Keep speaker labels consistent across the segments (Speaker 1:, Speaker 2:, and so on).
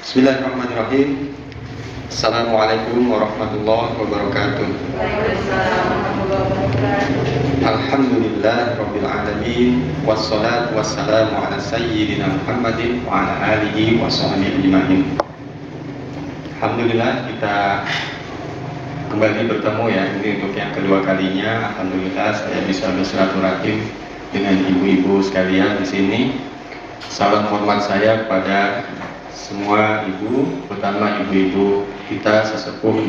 Speaker 1: Bismillahirrahmanirrahim. Assalamualaikum warahmatullahi wabarakatuh. Alhamdulillah rabbil alamin, wassalatu wassalamu ala sayyidina Muhammadin wa ala alihi wa sahbihi ajma'in. Alhamdulillah kita kembali bertemu ya, ini untuk yang kedua kalinya. Alhamdulillah saya bisa bersilaturahim dengan ibu-ibu sekalian di sini. Salam hormat saya kepada semua ibu, terutama ibu-ibu kita sesepuh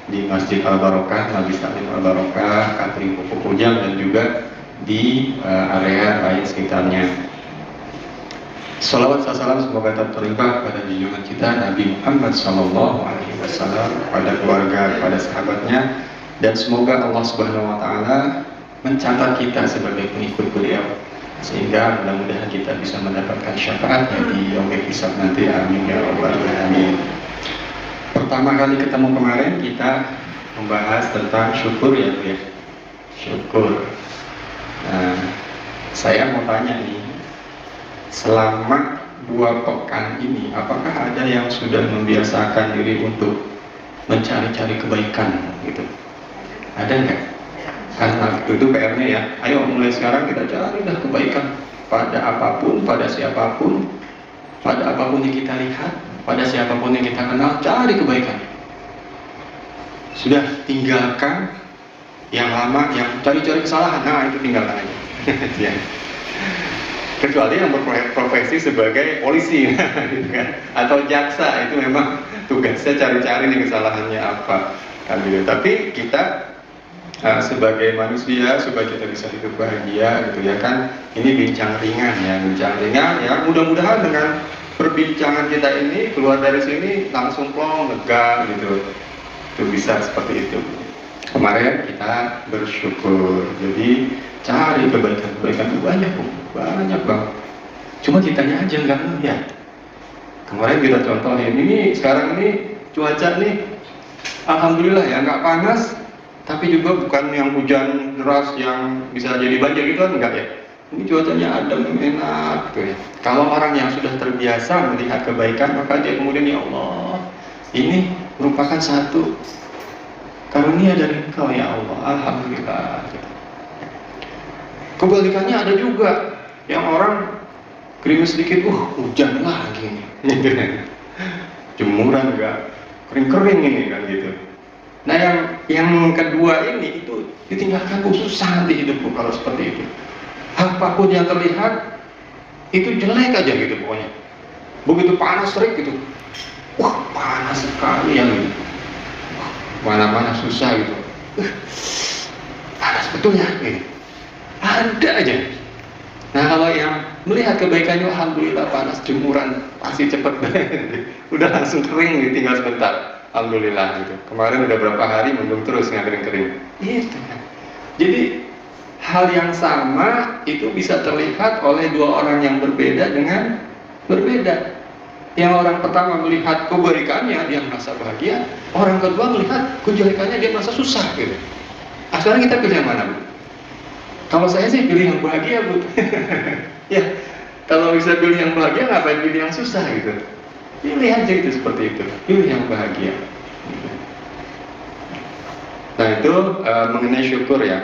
Speaker 1: di Masjid Al-Barokah, Majlis Taklim Al-Barokah, Katring Pupuk Kujang, dan juga di area lain sekitarnya. Salawat salam semoga tetap terlimpah pada junjungan kita Nabi Muhammad SAW, pada keluarga, pada sahabatnya, dan semoga Allah Subhanahu Wa Taala mencatat kita sebagai pengikut beliau, sehingga mudah-mudahan kita bisa mendapatkan syafaatnya di yaumil hisab nanti. Amin ya rabbal alamin. Pertama kali ketemu kemarin kita membahas tentang syukur ya Bu ya. Syukur. Nah, saya mau tanya nih, selama 2 pekan ini apakah ada yang sudah membiasakan diri untuk mencari-cari kebaikan gitu? Ada nggak? Karena itu PR-nya ya. Ayo mulai sekarang kita cari dah kebaikan pada apapun, pada siapapun, pada apapun yang kita lihat, pada siapapun yang kita kenal, cari kebaikan. Sudah, tinggalkan yang lama, yang cari-cari kesalahan. Nah, itu tinggalkan aja. Ya. Kecuali yang berprofesi sebagai polisi gitu kan, atau jaksa, itu memang tugasnya cari-cari nih kesalahannya apa kan gitu. Tapi kita sebagai manusia, supaya kita bisa hidup bahagia gitu ya kan, ini bincang ringan ya, mudah-mudahan dengan perbincangan kita ini keluar dari sini langsung plong, lega gitu, itu bisa seperti itu. Kemarin kita bersyukur, jadi cari kebaikan itu banyak banget. Cuma kitanya aja nggak ngeliat. Kemarin kita contohin, ini sekarang ini cuaca nih, alhamdulillah ya, nggak panas, tapi juga bukan yang hujan deras yang bisa jadi banjir gitu kan, enggak ya. Ini cuacanya adem, enak gitu ya. Kalau orang yang sudah terbiasa melihat kebaikan, maka dia kemudian, ya Allah, ini merupakan satu karunia dari Engkau ya Allah, alhamdulillah gitu. Kebalikannya ada juga yang orang gerimis sedikit, hujan lagi nih jemuran enggak, kering-kering ini kan gitu. Nah yang kedua ini itu ditinggalkan, susah nanti hidupku kalau seperti itu. Apapun yang terlihat itu jelek aja gitu pokoknya. Begitu panas terik gitu, panas sekali yang gitu. Mana-mana susah gitu. Panas betul ya gitu. Ada aja. Nah kalau yang melihat kebaikannya, alhamdulillah panas jemuran pasti cepet udah langsung kering, tinggal sebentar. Alhamdulillah gitu. Kemarin udah berapa hari mendung terus nggak kering-kering. Itu kan. Jadi hal yang sama itu bisa terlihat oleh 2 orang yang berbeda dengan berbeda. Yang orang pertama melihat kebaikannya dia merasa bahagia, orang kedua melihat kejelekannya dia merasa susah gitu. Sekarang kita pilih yang mana, Bu? Kalau saya sih pilih yang bahagia, Bu. Ya, kalau bisa pilih yang bahagia, ngapain pilih yang susah gitu? Pilih aja gitu, seperti itu. Pilih yang bahagia. Nah itu mengenai syukur ya.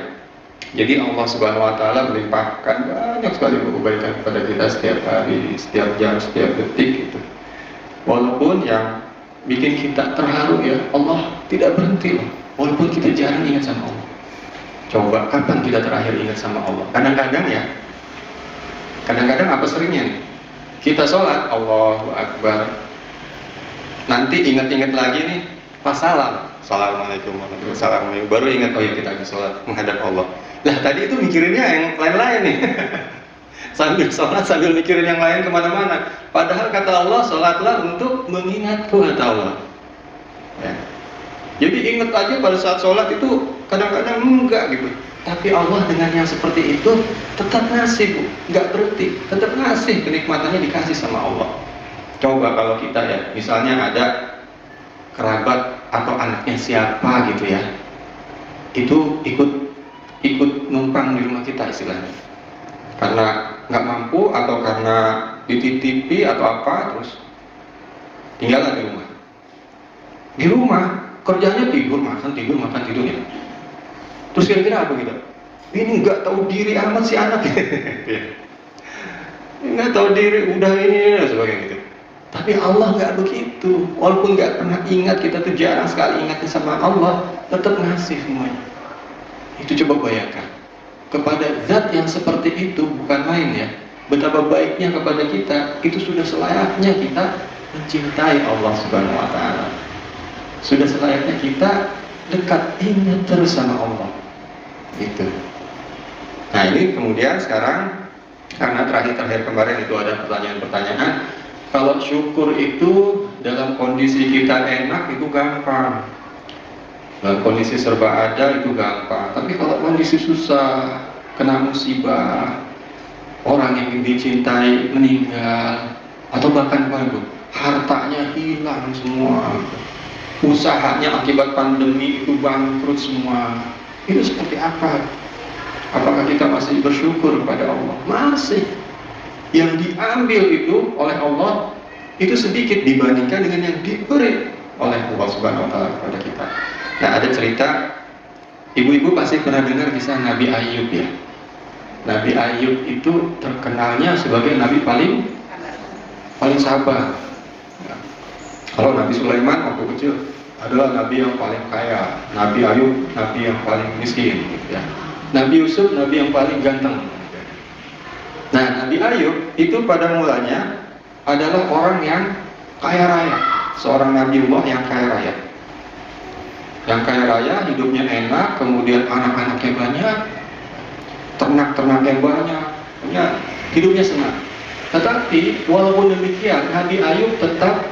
Speaker 1: Jadi Allah Subhanahu Wa Taala melimpahkan banyak sekali kebaikan kepada kita setiap hari, setiap jam, setiap detik gitu. Walaupun yang bikin kita terharu ya, Allah tidak berhenti loh. Walaupun kita jarang ingat sama Allah. Coba kapan kita terakhir ingat sama Allah? Kadang-kadang ya, kadang-kadang apa seringnya nih? Kita sholat, Allahu Akbar, nanti ingat-ingat lagi nih pas salam, Assalamualaikum warahmatullahi wabarakatuh, baru ingat, oh ya kita akan sholat menghadap Allah. Lah tadi itu mikirinnya yang lain-lain nih. Sambil sholat sambil mikirin yang lain kemana-mana. Padahal kata Allah, sholatlah untuk mengingatku, kata Allah ya. Jadi ingat aja pada saat sholat itu kadang-kadang enggak gitu. Tapi Allah dengan yang seperti itu tetap ngasih, Bu, nggak berhenti, tetap ngasih, kenikmatannya dikasih sama Allah. Coba kalau kita ya, misalnya ada kerabat atau anaknya siapa gitu ya, itu ikut numpang di rumah kita istilahnya, karena nggak mampu atau karena dititipi atau apa, terus Tinggal nggak di rumah? Di rumah kerjanya tidur makan tidur ya. Terus kira-kira apa gitu? Ini nggak tahu diri amat si anak. Nggak tahu diri, udah ini dan sebagainya gitu. Tapi Allah nggak begitu. Walaupun nggak pernah ingat, kita tuh jarang sekali ingatnya sama Allah, tetap ngasih semuanya. Itu coba bayangkan. Kepada zat yang seperti itu, bukan main ya. Betapa baiknya kepada kita, itu sudah selayaknya kita mencintai Allah Subhanahu wa Ta'ala. Sudah selayaknya kita dekat, ingat terus sama Allah. Gitu. Nah ini kemudian sekarang, karena terakhir kemarin itu ada pertanyaan-pertanyaan, kalau syukur itu dalam kondisi kita enak itu gampang, dalam kondisi serba ada itu gampang. Tapi kalau kondisi susah, kena musibah, orang yang dicintai meninggal, atau bahkan baru hartanya hilang semua, usahanya akibat pandemi itu bangkrut semua, itu seperti apa? Apakah kita masih bersyukur kepada Allah? Masih. Yang diambil itu oleh Allah itu sedikit dibandingkan dengan yang diberi oleh Allah Subhanahu wa Ta'ala kepada kita. Nah, ada cerita, ibu-ibu pasti pernah dengar kisah Nabi Ayub ya. Nabi Ayub itu terkenalnya sebagai nabi paling sabar. Ya. Kalau Nabi Sulaiman waktu kecil adalah nabi yang paling kaya, Nabi Ayub nabi yang paling miskin gitu ya. Nabi Yusuf nabi yang paling ganteng. Nah, Nabi Ayub itu pada mulanya adalah orang yang kaya raya, seorang nabiullah yang kaya raya. Yang kaya raya, hidupnya enak, kemudian anak-anaknya banyak, ternak-ternaknya banyak, hidupnya senang. Tetapi walaupun demikian, Nabi Ayub tetap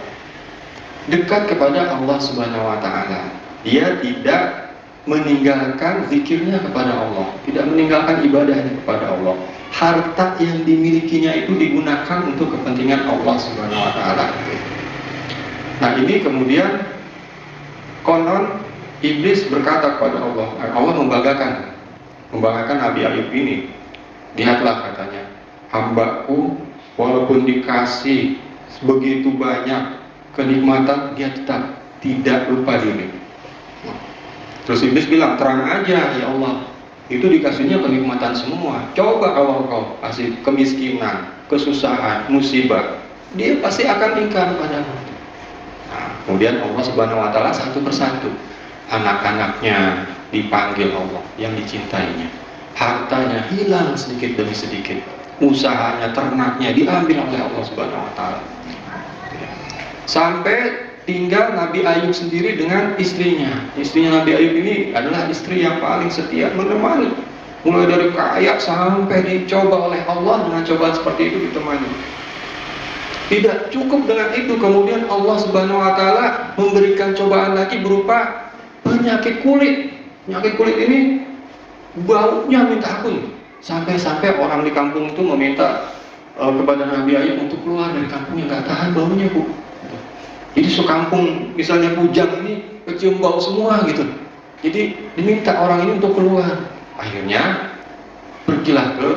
Speaker 1: dekat kepada Allah Subhanahu wa Ta'ala. Dia tidak meninggalkan zikirnya kepada Allah, tidak meninggalkan ibadahnya kepada Allah. Harta yang dimilikinya itu digunakan untuk kepentingan Allah Subhanahu wa Ta'ala. Nah, ini kemudian konon iblis berkata kepada Allah, Allah membanggakan Nabi Ayub ini. Lihatlah katanya, hambaku walaupun dikasih begitu banyak kenikmatan, dia tetap tidak lupa diri. Terus iblis bilang, terang aja ya Allah, itu dikasihnya kenikmatan semua. Coba kalau kau kasih kemiskinan, kesusahan, musibah, dia pasti akan ingkar padamu. Nah, kemudian Allah Subhanahu wa Ta'ala satu persatu, anak-anaknya dipanggil Allah yang dicintainya, hartanya hilang sedikit demi sedikit, usahanya, ternaknya diambil oleh Allah Subhanahu wa Ta'ala. Sampai tinggal Nabi Ayub sendiri dengan istrinya. Istrinya Nabi Ayub ini adalah istri yang paling setia menemani, mulai dari kaya sampai dicoba oleh Allah dengan cobaan seperti itu ditemani. Tidak cukup dengan itu, kemudian Allah Subhanahu wa Ta'ala memberikan cobaan lagi berupa penyakit kulit. Penyakit kulit ini baunya minta ampun, sampai-sampai orang di kampung itu meminta kepada Nabi Ayub untuk keluar dari kampungnya, nggak tahan baunya bu. Jadi sekampung misalnya Kujang ini kecium bau semua gitu. Jadi diminta orang ini untuk keluar. Akhirnya pergilah ke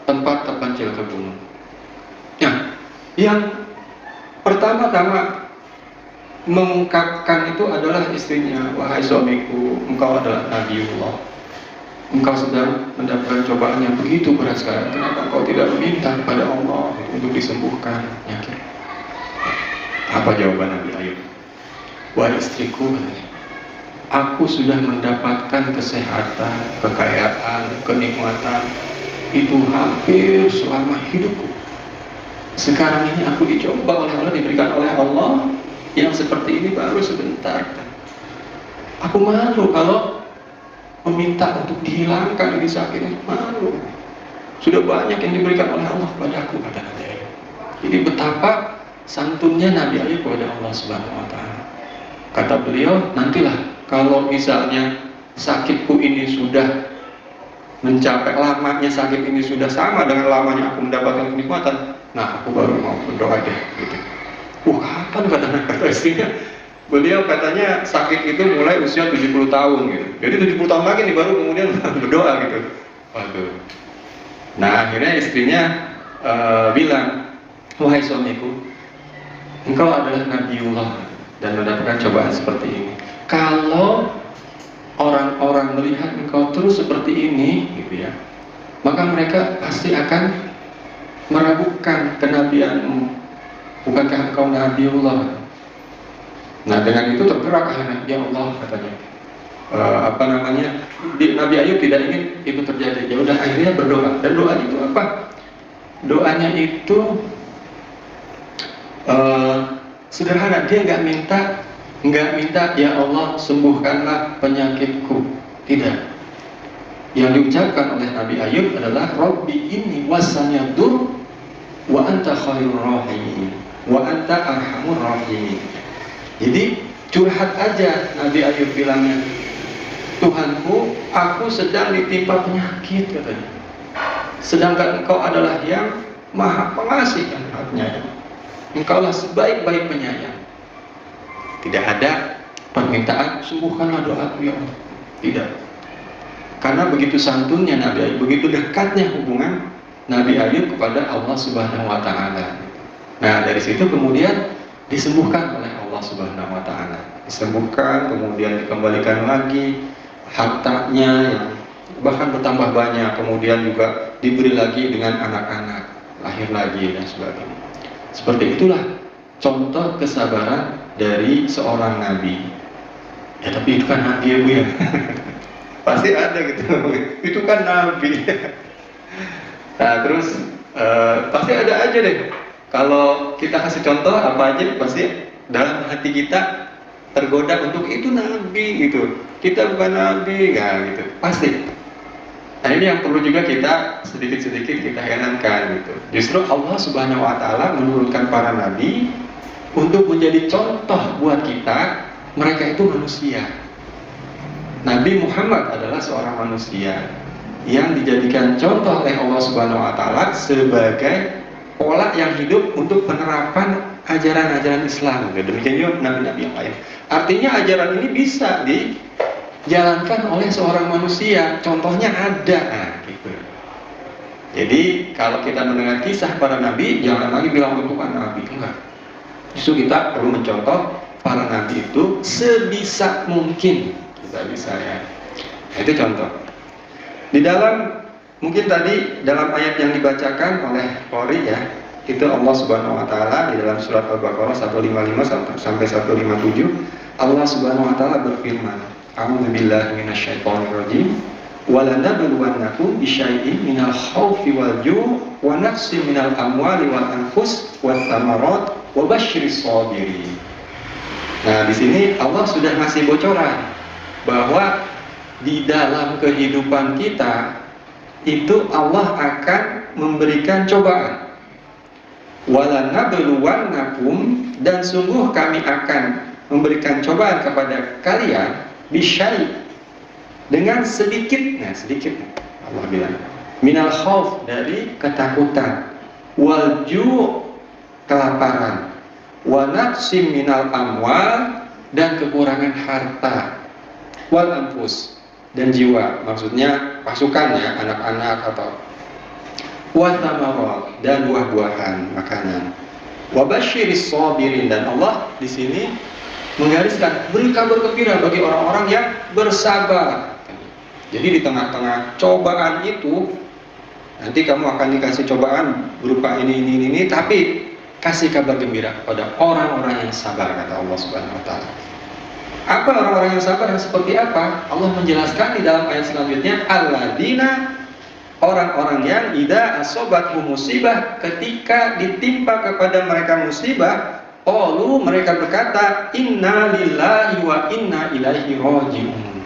Speaker 1: tempat terpencil ke gunung. Nah, yang pertama-tama mengungkapkan itu adalah istrinya, wahai suamiku, engkau adalah Nabiullah. Engkau sedang mendapatkan cobaan yang begitu berat sekarang. Kenapa engkau tidak meminta kepada Allah untuk disembuhkan penyakit? Apa jawaban Nabi Ayub? Wahai istriku, aku sudah mendapatkan kesehatan, kekayaan, kenikmatan itu hampir selama hidupku. Sekarang ini aku dicoba oleh Allah, diberikan oleh Allah yang seperti ini baru sebentar. Aku malu kalau meminta untuk dihilangkan ini sakit ini, malu. Sudah banyak yang diberikan oleh Allah padaku, kata Nabi Ayub. Jadi betapa santunnya Nabi Ayub kepada Allah Subhanahu wa Ta'ala. Kata beliau, nantilah kalau misalnya sakitku ini sudah mencapai, lamanya sakit ini sudah sama dengan lamanya aku mendapatkan kenikmatan, nah aku baru mau berdoa deh gitu. Kapan kata istrinya? Beliau katanya sakit itu mulai usia 70 tahun gitu. Jadi 70 tahun lagi nih baru kemudian berdoa gitu. Waduh. Nah akhirnya istrinya bilang, wahai suamiku, engkau adalah Nabiullah dan mendapatkan cobaan seperti ini. Kalau orang-orang melihat engkau terus seperti ini, gitu ya, maka mereka pasti akan meragukan kenabianmu. Bukankah engkau Nabiullah? Nah, dengan itu tergerak akhirnya, ya Allah, katanya. Nabi Ayub tidak ingin itu terjadi. Ya udah, akhirnya berdoa. Dan doa itu apa? Doanya itu sederhana. Dia nggak minta ya Allah sembuhkanlah penyakitku. Tidak. Yang diucapkan oleh Nabi Ayub adalah Rabbi inni wasanyadur wa anta khairur rahimin wa anta arhamur rahimin. Jadi curhat aja Nabi Ayub bilangnya, Tuhanku, aku sedang ditimpa penyakit, katanya. Sedangkan engkau adalah yang maha pengasih dan maha penyayang. Engkaulah sebaik-baik penyayang. Tidak ada permintaan sembuhkanlah doaku ya Allah. Tidak. Karena begitu santunnya Nabi Ayub, begitu dekatnya hubungan Nabi Ayub kepada Allah Subhanahu wa Ta'ala. Nah, dari situ kemudian disembuhkan oleh Allah Subhanahu wa Ta'ala. Disembuhkan, kemudian dikembalikan lagi hartanya yang bahkan bertambah banyak, kemudian juga diberi lagi dengan anak-anak, lahir lagi dan sebagainya. Seperti itulah contoh kesabaran dari seorang nabi. Ya tapi itu kan nabi ya Bu ya. Pasti ada gitu. Itu kan nabi. Nah terus pasti ada aja deh. Kalau kita kasih contoh apa aja, pasti dalam hati kita tergoda untuk itu nabi gitu. Kita bukan nabi, ya gitu. Pasti. Nah ini yang perlu juga kita sedikit-sedikit kita herankan gitu. Justru Allah Subhanahu wa Ta'ala menurunkan para nabi untuk menjadi contoh buat kita. Mereka itu manusia. Nabi Muhammad adalah seorang manusia yang dijadikan contoh oleh Allah Subhanahu wa Ta'ala sebagai pola yang hidup untuk penerapan ajaran-ajaran Islam. Demikian juga nabi-nabi yang lain. Artinya ajaran ini bisa dijalankan oleh seorang manusia. Contohnya ada, nah, gitu. Jadi kalau kita mendengar kisah para nabi, jangan lagi bilang itu kan nabi, enggak. Justru kita perlu mencontoh para nabi itu sebisa mungkin kita bisa ya. Itu contoh. Di dalam mungkin tadi dalam ayat yang dibacakan oleh Qori ya, itu Allah Subhanahu wa Ta'ala di dalam surat Al-Baqarah 155 sampai 157, Allah Subhanahu wa Ta'ala berfirman, A'udzubillahi minasyaitonirrajim, wa lanabluwannakum bisyai'in minal khaufi wal ju' wa naqsin minal amwali wal anfus wath thamarat wa basyyiris shabirin. Nah, di sini Allah sudah ngasih bocoran bahwa di dalam kehidupan kita itu Allah akan memberikan cobaan. Walanabluwannakum, dan sungguh kami akan memberikan cobaan kepada kalian bisyai, dengan sedikit, nah sedikit Allah bilang, minal khauf, dari ketakutan, wal ju', kelaparan, wa naqsim minal amwal, dan kekurangan harta, wal anfus, dan jiwa, maksudnya pasukan ya, anak-anak atau wa thamarat, dan buah-buahan, makanan, wa basyiris shabirin, dan Allah di sini menggariskan beri kabar gembira bagi orang-orang yang bersabar. Jadi di tengah-tengah cobaan itu nanti kamu akan dikasih cobaan berupa ini, tapi kasih kabar gembira kepada orang-orang yang sabar, kata Allah Subhanahu wa Ta'ala. Apa orang-orang yang sabar, yang seperti apa? Allah menjelaskan di dalam ayat selanjutnya, alladzina, orang-orang yang idza asobathum musibah, ketika ditimpa kepada mereka musibah, qalu, mereka berkata, inna lillahi wa inna ilaihi raji'un.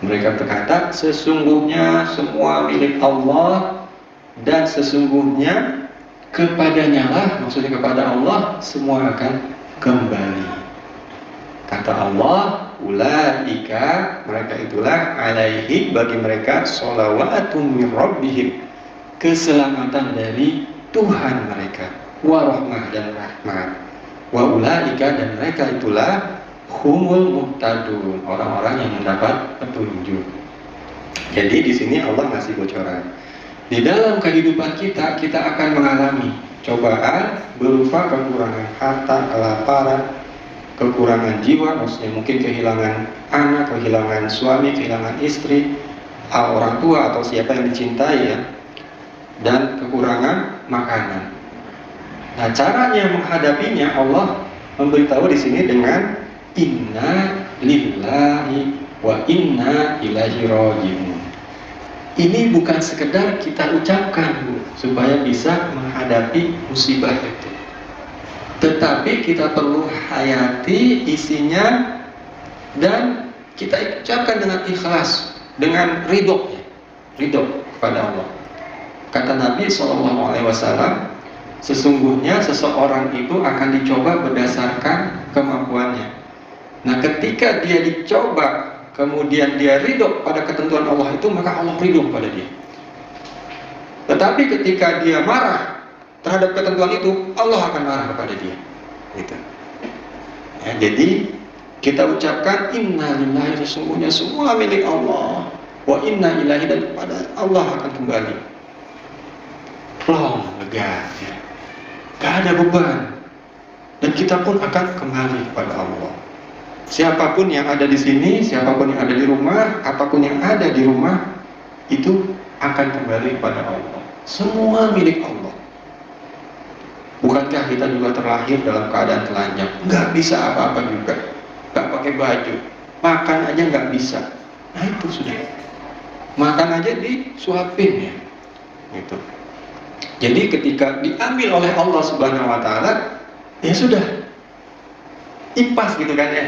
Speaker 1: Mereka berkata, sesungguhnya semua milik Allah dan sesungguhnya kepadanya lah, maksudnya kepada Allah semua akan kembali. Kata Allah, ulaika, mereka itulah, alaihi, bagi mereka, sholawatum min rabbihim, keselamatan dari Tuhan mereka, wa rahmah, dan rahmat, wa ulaika, dan mereka itulah humul muhtadun, orang-orang yang mendapat petunjuk. Jadi di sini Allah ngasih bocoran. Di dalam kehidupan kita, kita akan mengalami cobaan berupa kekurangan harta, kelaparan, kekurangan jiwa, maksudnya mungkin kehilangan anak, kehilangan suami, kehilangan istri, orang tua atau siapa yang dicintai ya, dan kekurangan makanan. Nah, caranya menghadapinya Allah memberitahu di sini dengan inna lillahi wa inna ilaihi raji'un. Ini bukan sekedar kita ucapkan, Bu, supaya bisa menghadapi musibah itu, tetapi kita perlu hayati isinya dan kita ucapkan dengan ikhlas, dengan ridho kepada Allah. Kata Nabi SAW, sesungguhnya seseorang itu akan dicoba berdasarkan kemampuannya. Nah, ketika dia dicoba kemudian dia ridho pada ketentuan Allah itu, maka Allah ridho pada dia. Tetapi ketika dia marah terhadap ketentuan itu, Allah akan marah kepada dia. Gitu. Ya, jadi kita ucapkan inna lillahi, sesungguhnya semua milik Allah, wa inna ilaihi, dan kepada Allah akan kembali. Plong, lega, ya. Gak ada beban, dan kita pun akan kembali kepada Allah. Siapapun yang ada di sini, siapapun yang ada di rumah, apapun yang ada di rumah, itu akan kembali kepada Allah. Semua milik Allah. Bukankah kita juga terlahir dalam keadaan telanjang? Nggak bisa apa-apa juga. Nggak pakai baju. Makan aja nggak bisa. Nah itu sudah. Makan aja disuapin ya. Gitu. Jadi ketika diambil oleh Allah Subhanahu Wa Taala, ya sudah. Impas gitu kan ya.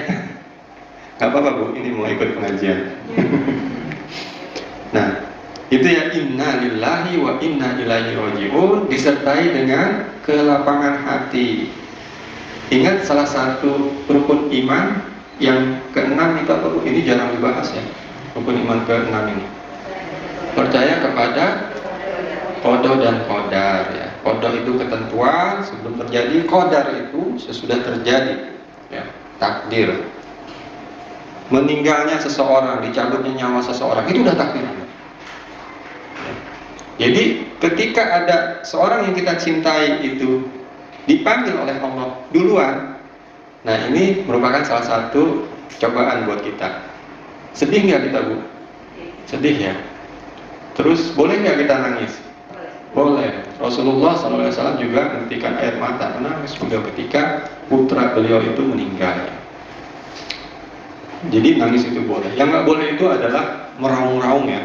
Speaker 1: Gak apa-apa, Bu, ini mau ikut pengajian. Nah, itu ya, inna lillahi wa inna ilaihi raji'un, disertai dengan kelapangan hati. Ingat salah satu rukun iman yang keenam itu apa, Bu? Ini jarang dibahas ya, rukun iman keenam ini. Percaya kepada qada dan qadar ya. Qada itu ketentuan sebelum terjadi, qadar itu sesudah terjadi ya, takdir. Meninggalnya seseorang, dicabutnya nyawa seseorang, itu udah takdir. Jadi ketika ada seorang yang kita cintai itu dipanggil oleh Allah duluan, nah ini merupakan salah satu cobaan buat kita. Sedih nggak kita, Bu? Sedih ya. Terus boleh nggak kita nangis? Boleh. Rasulullah SAW juga menghentikan air mata, menangis juga ketika putra beliau itu meninggal. Jadi nangis itu boleh. Yang nggak boleh itu adalah meraung-raung ya,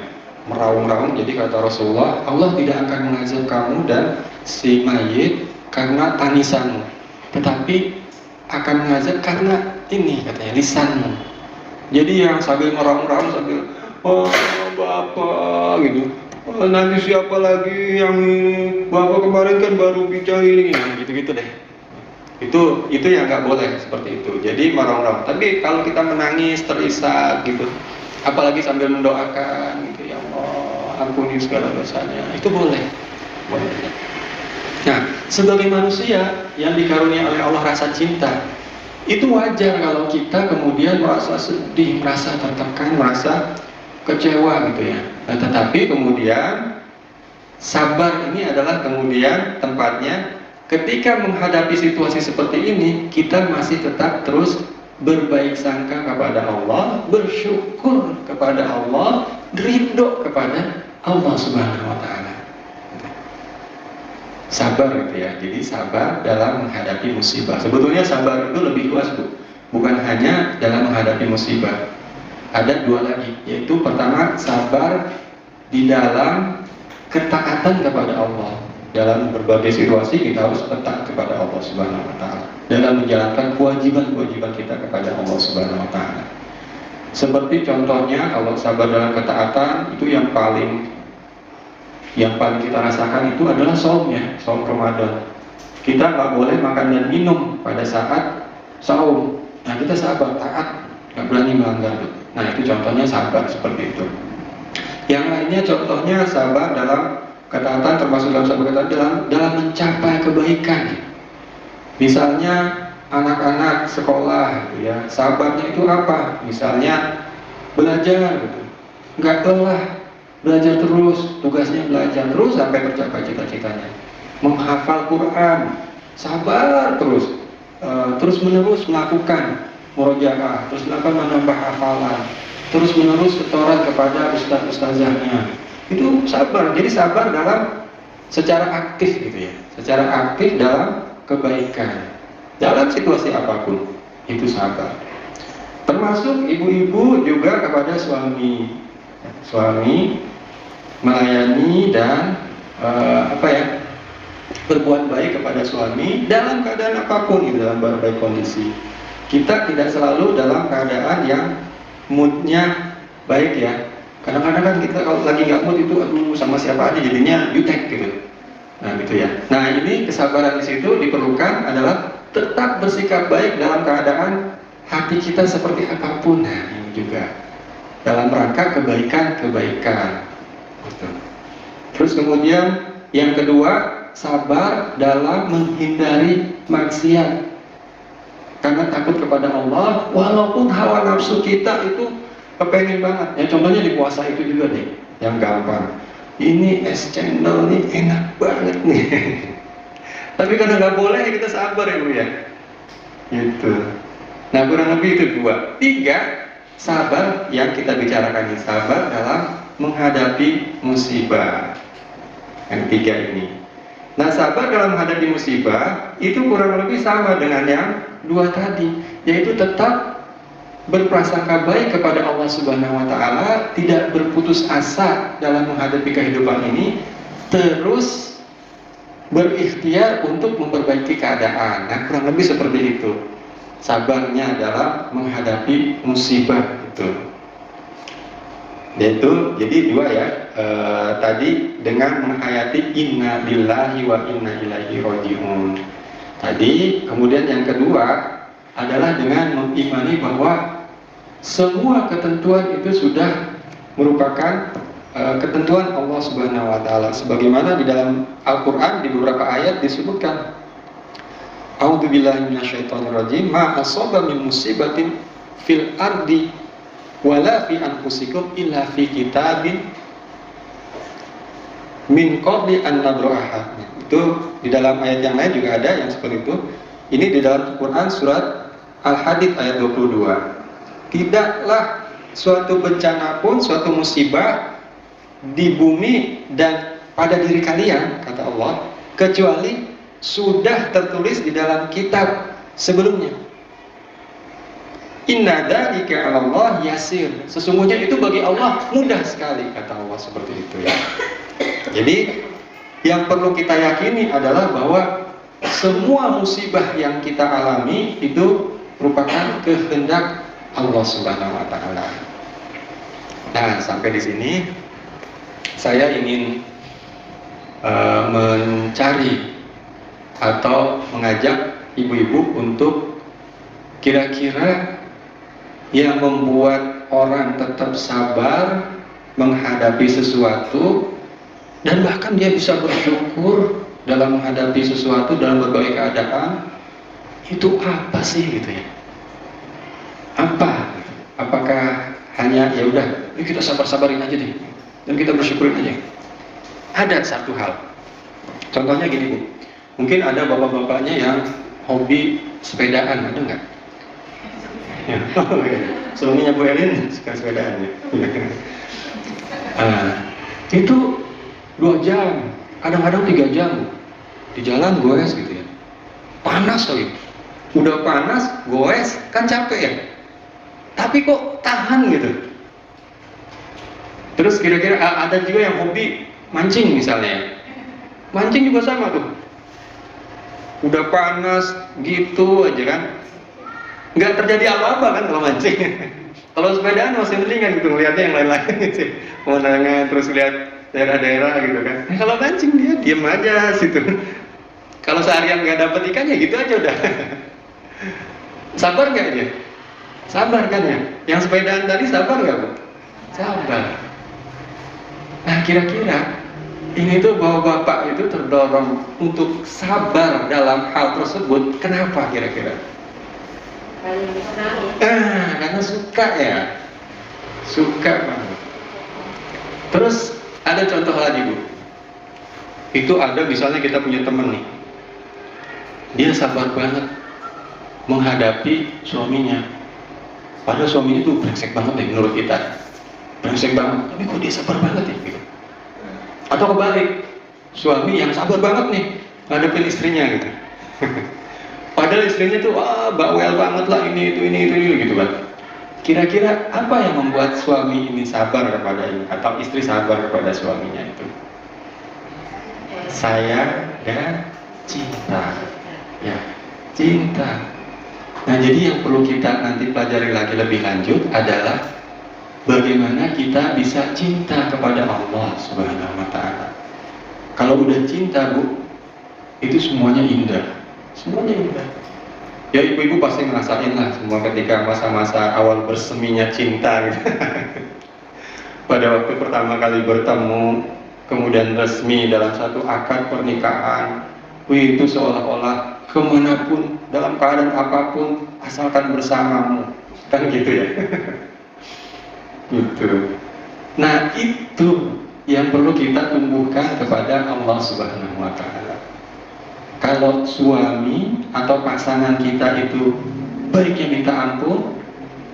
Speaker 1: meraung-raung. Jadi kata Rasulullah, Allah tidak akan mengazab kamu dan si mayit karena tangisanmu, tetapi akan mengazab karena ini, katanya, lisanmu. Jadi yang sambil meraung-raung, sambil oh bapak gitu, oh, nanti siapa lagi yang bapak kemarin kan baru bicara ini, gitu-gitu deh. Itu yang nggak boleh seperti itu. Jadi meraung-raung. Tapi kalau kita menangis terisak gitu, apalagi sambil mendoakan gitu, ya Allah ampuni segala dosanya, itu boleh. Nah, sebagai manusia yang dikarunia oleh Allah rasa cinta, itu wajar kalau kita kemudian merasa sedih, merasa tertekan, merasa kecewa gitu ya. Nah, tetapi kemudian sabar ini adalah kemudian tempatnya. Ketika menghadapi situasi seperti ini, kita masih tetap terus berbaik sangka kepada Allah, bersyukur kepada Allah, ridho kepada Allah Subhanahu Wa Taala. Sabar gitu ya. Jadi sabar dalam menghadapi musibah. Sebetulnya sabar itu lebih luas, Bu. Bukan hanya dalam menghadapi musibah. Ada dua lagi, yaitu pertama sabar di dalam ketaatan kepada Allah. Dalam berbagai situasi kita harus taat kepada Allah Subhanahu Wa Taala dalam menjalankan kewajiban-kewajiban kita kepada Allah Subhanahu Wa Taala. Seperti contohnya kalau sabar dalam ketaatan itu yang paling kita rasakan itu adalah saum ya, saum Ramadan. Kita nggak boleh makan dan minum pada saat saum. Nah kita sabar, taat, nggak berani melanggar. Nah itu contohnya sabar seperti itu. Yang lainnya contohnya sabar dalam ketaatan, termasuk dalam sabar ketaatan dalam mencapai kebaikan. Misalnya anak-anak sekolah gitu ya, sabarnya itu apa? Misalnya belajar gitu, nggak lelah, belajar terus, tugasnya belajar terus sampai tercapai cita-citanya. menghafal Quran, sabar terus menerus melakukan murojaah, terus melakukan menambah hafalan, terus menerus setoran kepada ustaz-ustazahnya. Itu sabar. Jadi sabar dalam secara aktif gitu ya, secara aktif dalam kebaikan, dalam situasi apapun itu sabar. Termasuk ibu-ibu juga kepada suami melayani dan berbuat baik kepada suami dalam keadaan apapun, dalam berbagai kondisi. Kita tidak selalu dalam keadaan yang moodnya baik ya. Kadang-kadang kan kita kalau lagi nggak mood itu sama siapa aja jadinya jutek gitu. Nah gitu ya. Nah ini kesabaran di situ diperlukan adalah tetap bersikap baik dalam keadaan hati kita seperti apapun. Nah ini juga dalam rangka kebaikan. Gitu. Terus kemudian yang kedua, sabar dalam menghindari maksiat karena takut kepada Allah, walaupun hawa nafsu kita itu kepengen banget. Ya contohnya di puasa itu juga deh, yang gampang. Ini es cendol nih enak banget nih. Tapi karena nggak boleh ya kita sabar ya Bu ya. Gitu. Nah kurang lebih itu 2. 3, sabar yang kita bicarakan ini, sabar dalam menghadapi musibah. Yang 3 ini. Nah sabar dalam menghadapi musibah itu kurang lebih sama dengan yang 2 tadi, yaitu tetap berprasangka baik kepada Allah Subhanahu wa Ta'ala, tidak berputus asa dalam menghadapi kehidupan ini, terus berikhtiar untuk memperbaiki keadaan. Nah kurang lebih seperti itu sabarnya dalam menghadapi musibah itu. Yaitu jadi 2 ya, tadi dengan menghayati inna lillahi wa inna ilaihi raji'un tadi. Kemudian yang kedua adalah dengan mengimani bahwa semua ketentuan itu sudah merupakan ketentuan Allah Subhanahu wa Ta'ala, sebagaimana di dalam Al-Quran di beberapa ayat disebutkan, a'udzubillahi minasyaitonirrajim, ma asaba min musibatin fil ardi wala fi anfusikum illa fi kitabin min qabli an nabraha. Itu di dalam ayat yang lain juga ada yang seperti itu. Ini di dalam Quran surat Al-Hadid ayat 22. Tidaklah suatu bencana pun, suatu musibah di bumi dan pada diri kalian, kata Allah, kecuali sudah tertulis di dalam kitab sebelumnya. Inna dzalika 'ala Allah yasir. Sesungguhnya itu bagi Allah mudah sekali, kata Allah seperti itu ya. Jadi yang perlu kita yakini adalah bahwa semua musibah yang kita alami itu merupakan kehendak Allah Subhanahu wa Ta'ala. Nah, sampai di sini saya ingin mencari atau mengajak ibu-ibu untuk kira-kira yang membuat orang tetap sabar menghadapi sesuatu dan bahkan dia bisa bersyukur dalam menghadapi sesuatu dalam berbagai keadaan, itu apa sih gitu ya? Apa? Apakah hanya ya udah, kita sabar-sabarin aja deh dan kita bersyukurin aja? Ada satu hal. Contohnya gini Bu, mungkin ada bapak-bapaknya yang hobi sepedaan, ada nggak? Ya. Suaminya Bu Elin suka sepedaan ya. Itu 2 jam, kadang-kadang 3 jam di jalan goes gitu ya. Panas lagi. Udah panas, goes, kan capek ya. Tapi kok tahan gitu. Terus kira-kira ada juga yang hobi mancing misalnya. Mancing juga sama tuh. Udah panas gitu aja kan. Nggak terjadi apa-apa kan kalau mancing. Kalau sepedaan masih mending kan gitu, ngeliatnya yang lain-lain gitu. Pemandangan, terus lihat daerah-daerah gitu kan. Kalau mancing dia diem aja situ. Kalau seharian nggak dapet ikan ya gitu aja udah. Sabar nggak dia? Sabar kan ya? Yang sepedaan tadi sabar nggak Bu? Sabar. Nah kira-kira ini tuh bahwa bapak itu terdorong untuk sabar dalam hal tersebut. Kenapa kira-kira? Karena suka ya. Suka banget. Terus ada contoh lagi Bu. Itu ada misalnya kita punya temen nih, dia sabar banget menghadapi suaminya, padahal suaminya itu brengsek banget deh menurut kita, brengsek banget, tapi kok dia sabar banget ya gitu. Atau kebalik, suami yang sabar banget nih ngadepin istrinya gitu. Padahal istrinya tuh wah bawel banget lah, ini itu gitu kan. Kira-kira apa yang membuat suami ini sabar kepada ini, atau istri sabar kepada suaminya itu? Sayang dan cinta, ya, cinta. Nah, jadi yang perlu kita nanti pelajari lagi lebih lanjut adalah bagaimana kita bisa cinta kepada Allah Subhanahu wa Ta'ala. Kalau udah cinta, Bu, itu semuanya indah, semuanya indah. Ya, ibu-ibu pasti ngerasain lah semua ketika masa-masa awal berseminya cinta gitu. Pada waktu pertama kali bertemu, kemudian resmi dalam satu akad pernikahan, itu seolah-olah kemanapun, dalam keadaan apapun, asalkan bersamamu, kan gitu ya. Gitu. Nah, itu yang perlu kita tumbuhkan kepada Allah Subhanahu wa Ta'ala. Kalau suami atau pasangan kita itu baiknya minta ampun,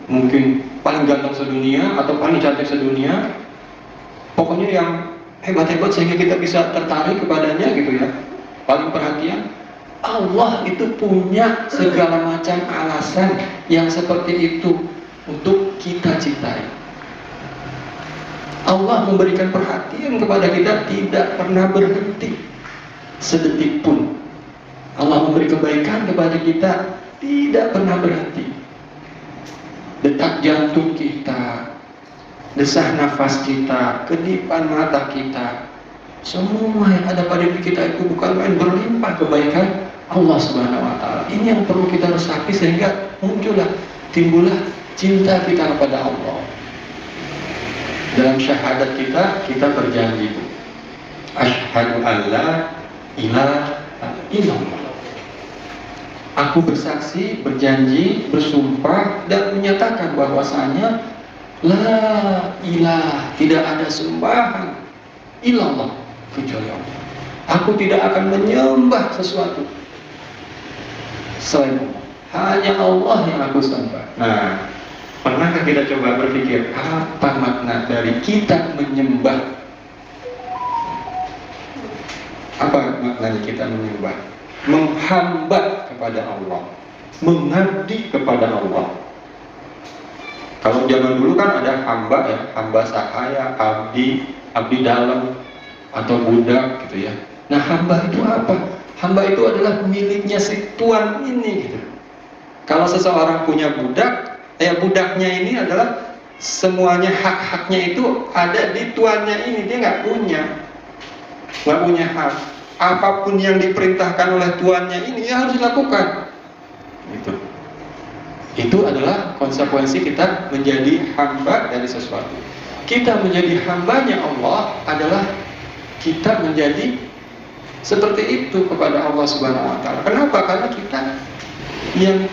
Speaker 1: mungkin paling ganteng sedunia atau paling cantik sedunia, pokoknya yang hebat-hebat sehingga kita bisa tertarik kepadanya gitu ya, paling perhatian, Allah itu punya segala macam alasan yang seperti itu untuk kita cintai. Allah memberikan perhatian kepada kita tidak pernah berhenti sedetik pun. Allah memberi kebaikan kepada kita tidak pernah berhenti. Detak jantung kita, desah nafas kita, kedipan mata kita, semua yang ada pada diri kita itu bukan main, berlimpah kebaikan Allah Subhanahu wa Ta'ala. Ini yang perlu kita resapi sehingga timbullah cinta kita kepada Allah. Dalam syahadat kita berjanji, asyhadu alla ilaha illallah. Aku bersaksi, berjanji, bersumpah dan menyatakan bahwasanya la ilah, tidak ada sembahan illallah kecuali Allah. Aku tidak akan menyembah sesuatu selain Allah. Hanya Allah yang aku sembah. Nah, pernahkah kita coba berpikir apa makna dari kita menyembah? Apa maknanya kita menyembah? Menghamba kepada Allah, mengabdi kepada Allah. Kalau zaman dulu kan ada hamba ya, hamba sahaya, abdi dalam, atau budak gitu ya. Nah, hamba itu apa? Hamba itu adalah miliknya si tuan ini gitu. Kalau seseorang punya budak, budaknya ini adalah semuanya hak-haknya itu ada di tuannya ini, dia nggak punya hak. Apapun yang diperintahkan oleh tuannya ini ya harus dilakukan. Itu adalah konsekuensi kita menjadi hamba dari sesuatu. Kita menjadi hambanya Allah adalah kita menjadi seperti itu kepada Allah Subhanahu wa Ta'ala. Kenapa? Karena kita yang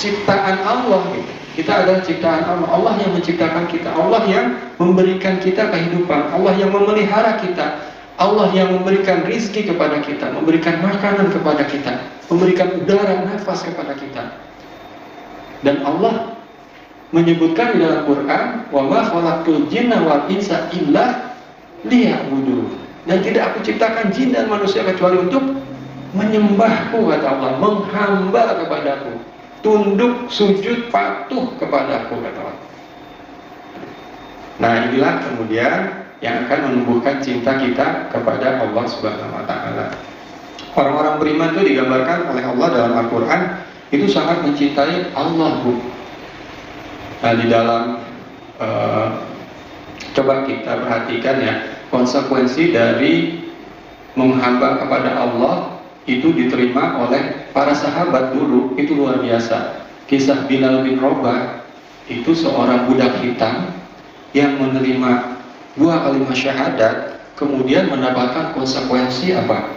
Speaker 1: ciptaan Allah gitu. Kita adalah ciptaan Allah. Allah yang menciptakan kita, Allah yang memberikan kita kehidupan, Allah yang memelihara kita, Allah yang memberikan rizki kepada kita, memberikan makanan kepada kita, memberikan udara, nafas kepada kita. Dan Allah menyebutkan di dalam Quran, wa ma khalaqtul jinna wal insa illa liya'budun. Dan tidak aku ciptakan jin dan manusia kecuali untuk menyembahku, kata Allah, menghamba kepadaku, tunduk, sujud, patuh kepadaku, kata Allah. Nah, inilah kemudian yang akan menumbuhkan cinta kita kepada Allah Subhanahu wa Ta'ala. Orang-orang beriman itu digambarkan oleh Allah dalam Al-Quran itu sangat mencintai Allah, Bu. Nah, di dalam coba kita perhatikan ya, konsekuensi dari menghamba kepada Allah itu diterima oleh para sahabat dulu, itu luar biasa. Kisah Bilal bin Rabah, itu seorang budak hitam yang menerima 2 kalimat syahadat, kemudian mendapatkan konsekuensi apa?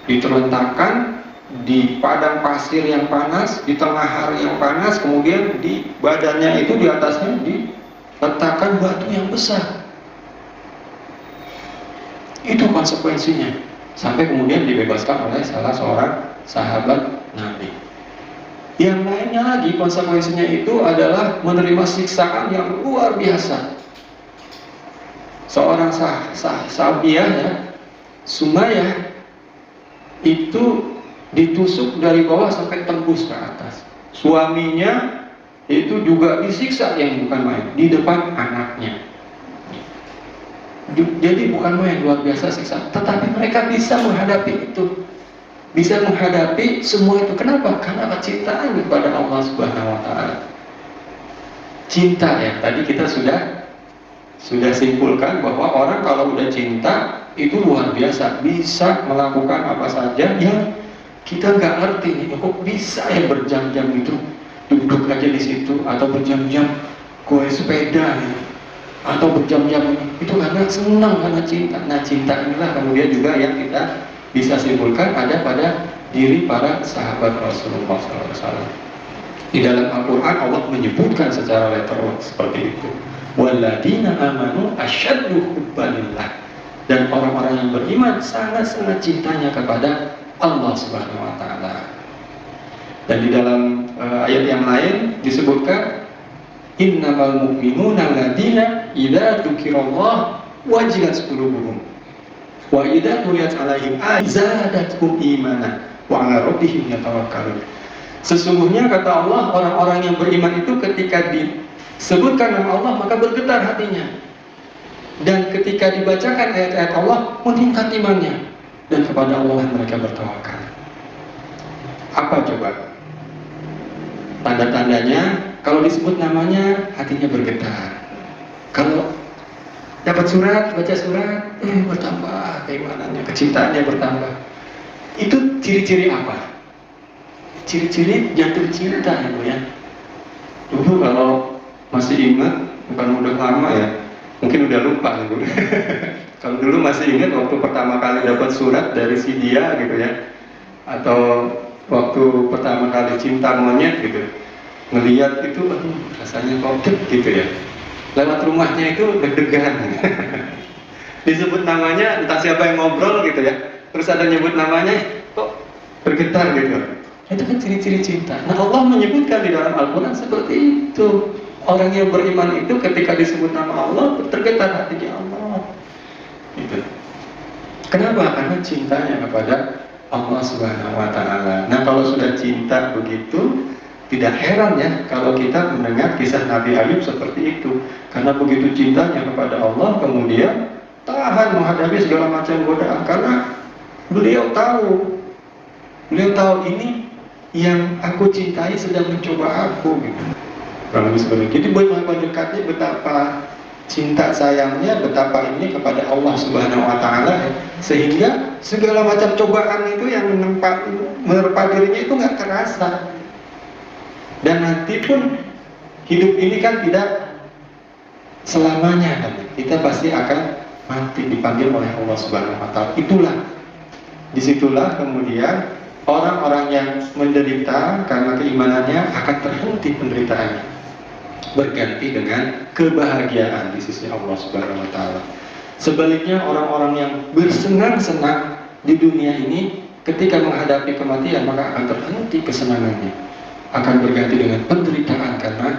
Speaker 1: Diterlentakkan di padang pasir yang panas, di tengah hari yang panas, kemudian di badannya itu, di atasnya diletakkan batu yang besar. Itu konsekuensinya. sampai kemudian dibebaskan oleh salah seorang sahabat Nabi. Yang lainnya lagi konsekuensinya itu adalah menerima siksaan yang luar biasa. Seorang sahabiah ya, Sumayyah itu ditusuk dari bawah sampai tembus ke atas. Suaminya itu juga disiksa yang bukan main di depan anaknya. Jadi bukan main, luar biasa siksa. Tetapi mereka bisa menghadapi itu, bisa menghadapi semua itu. Kenapa? Karena kecintaan kepada Allah Subhanahu Wa Taala. Cinta ya. Tadi kita sudah simpulkan bahwa orang kalau udah cinta itu luar biasa, bisa melakukan apa saja yang kita nggak ngerti nih. Kok bisa ya berjam-jam itu duduk aja di situ, atau berjam-jam goes sepeda nih, atau berjam-jam itu karena senang, karena cinta. Nah, cinta inilah kemudian juga yang kita bisa simpulkan ada pada diri para sahabat Rasulullah SAW. Di dalam Al-Quran Allah menyebutkan secara letterlock seperti itu. Walladzina amanu asyaddu hubbanillah. Dan orang-orang yang beriman sangat-sangat cintanya kepada Allah Subhanahu Wa Taala. Dan di dalam ayat yang lain disebutkan innamal mu'minuna alladzina idza dzukirallah wajilat qulubuhum wa idza tuliyat 'alaihim zadatkum imanan wa 'ala rabbihim yatawakkalun. Sesungguhnya kata Allah, orang-orang yang beriman itu ketika disebutkan nama Allah maka bergetar hatinya, dan ketika dibacakan ayat-ayat Allah meningkat imannya, dan kepada Allah mereka bertawakal. Apa coba tanda-tandanya? Kalau disebut namanya hatinya bergetar. Kalau dapat surat, baca surat, bertambah keimanannya, kecintaannya bertambah. Itu ciri-ciri apa? Ciri-ciri jatuh cinta ya Bu ya. Dulu kalau masih ingat, bukan udah lama ya, mungkin udah lupa Bu. Kalau dulu masih ingat waktu pertama kali dapat surat dari si dia gitu ya, atau waktu pertama kali cinta monyet gitu, ngelihat itu rasanya kok gitu ya. Lewat rumahnya itu deg-degan. Disebut namanya, entah siapa yang ngobrol gitu ya, terus ada nyebut namanya, kok bergetar gitu. Itu kan ciri-ciri cinta. Nah, Allah menyebutkan di dalam Al-Quran seperti itu. Orang yang beriman itu ketika disebut nama Allah tergetar hatinya Allah. Gitu. Kenapa? Karena cintanya kepada Allah Subhanahu Wa Taala. Nah, kalau sudah cinta begitu, tidak heran ya kalau kita mendengar kisah Nabi Ayub seperti itu. Karena begitu cintanya kepada Allah, kemudian tahan menghadapi segala macam godaan, karena beliau tahu ini yang aku cintai sedang mencoba aku gitu. Kurang lebih seperti itu. Jadi betapa dekatnya, betapa cinta sayangnya, betapa ini kepada Allah Subhanahu Wa Taala, sehingga segala macam cobaan itu yang menerpa dirinya itu nggak terasa. Dan nanti pun hidup ini kan tidak selamanya kan. Kita pasti akan mati, dipanggil oleh Allah Subhanahu Wa Taala. Disitulah kemudian orang-orang yang menderita karena keimanannya akan terhenti penderitaannya, berganti dengan kebahagiaan di sisi Allah Subhanahu Wa Taala. Sebaliknya orang-orang yang bersenang-senang di dunia ini, ketika menghadapi kematian maka akan terhenti kesenangannya, akan berganti dengan penderitaan karena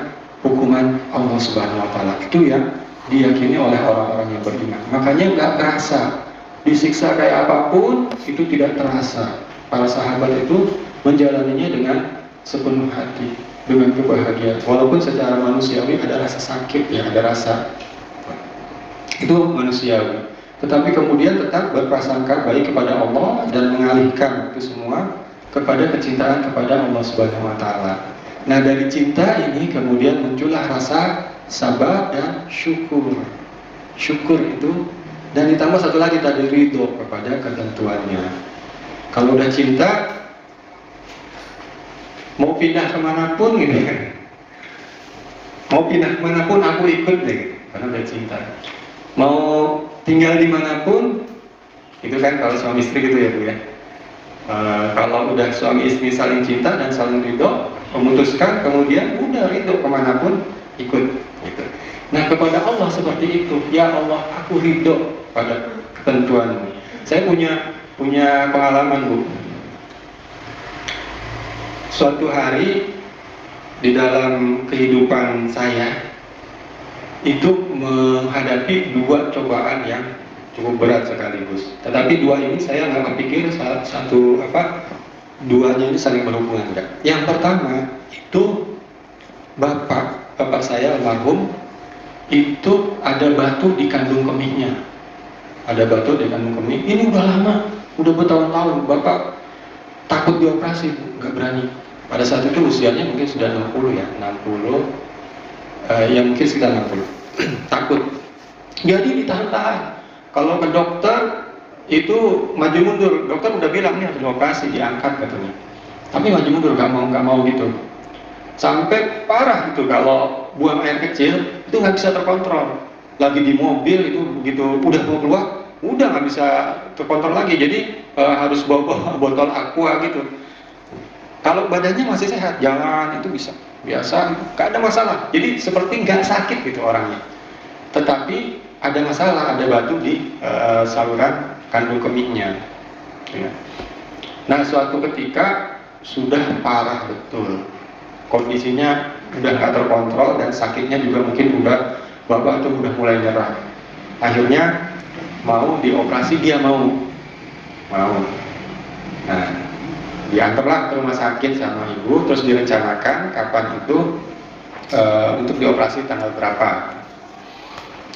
Speaker 1: hukuman Allah Subhanahu Wa Taala. Itu yang diyakini oleh orang-orang yang beriman. Makanya nggak terasa, disiksa kayak apapun itu tidak terasa. Para sahabat itu menjalaninya dengan sepenuh hati, dengan kebahagiaan. Walaupun secara manusiawi ada rasa sakit ya, ada rasa itu manusiawi, tetapi kemudian tetap berprasangka baik kepada Allah dan mengalihkan itu semua kepada kecintaan kepada Allah Subhanahu Wa Taala. Nah, dari cinta ini kemudian muncullah rasa sabar dan syukur. Syukur itu, dan ditambah satu lagi tadi, ridho kepada ketentuannya. Kalau udah cinta, mau pindah kemanapun gitu kan, mau pindah kemanapun aku ikut deh, karena udah cinta. Mau tinggal dimanapun, itu kan kalau suami istri gitu ya Bu ya. Kalau udah suami istri saling cinta dan saling ridho, memutuskan, kemudian udah ridho kemanapun ikut gitu. Nah, kepada Allah seperti itu, ya Allah aku ridho pada ketentuanmu. Saya punya punya pengalaman, Bu. Suatu hari di dalam kehidupan saya itu menghadapi dua cobaan yang cukup berat sekaligus. Tetapi dua ini saya nggak berpikir duanya ini saling berhubungan, enggak. Yang pertama itu bapak saya almarhum itu ada batu di kandung kemihnya. Ada batu di kandung kemih. Ini udah lama, udah bertahun-tahun. Bapak takut dioperasi, nggak berani. Pada saat itu usianya mungkin sudah 60 ya, 60, ya mungkin sekitar 60. Takut. Jadi ditahan-tahan. Kalau ke dokter itu maju mundur. Dokter udah bilang nih harus dioperasi, diangkat katanya. Tapi maju mundur, nggak mau gitu. Sampai parah gitu, kalau buang air kecil itu nggak bisa terkontrol. Lagi di mobil itu begitu udah mau keluar, udah nggak bisa terkontrol lagi. Jadi harus bawa botol aqua gitu. Kalau badannya masih sehat, jalan itu bisa biasa, nggak ada masalah. Jadi seperti nggak sakit gitu orangnya. Tetapi ada masalah, ada batu di saluran kandung kemihnya. Ya. Nah, suatu ketika sudah parah betul, kondisinya udah nggak terkontrol dan sakitnya juga mungkin bapak itu udah mulai nyerah. Akhirnya mau dioperasi, dia mau. Nah, diantarlah ke rumah sakit sama ibu, terus direncanakan kapan itu untuk dioperasi tanggal berapa.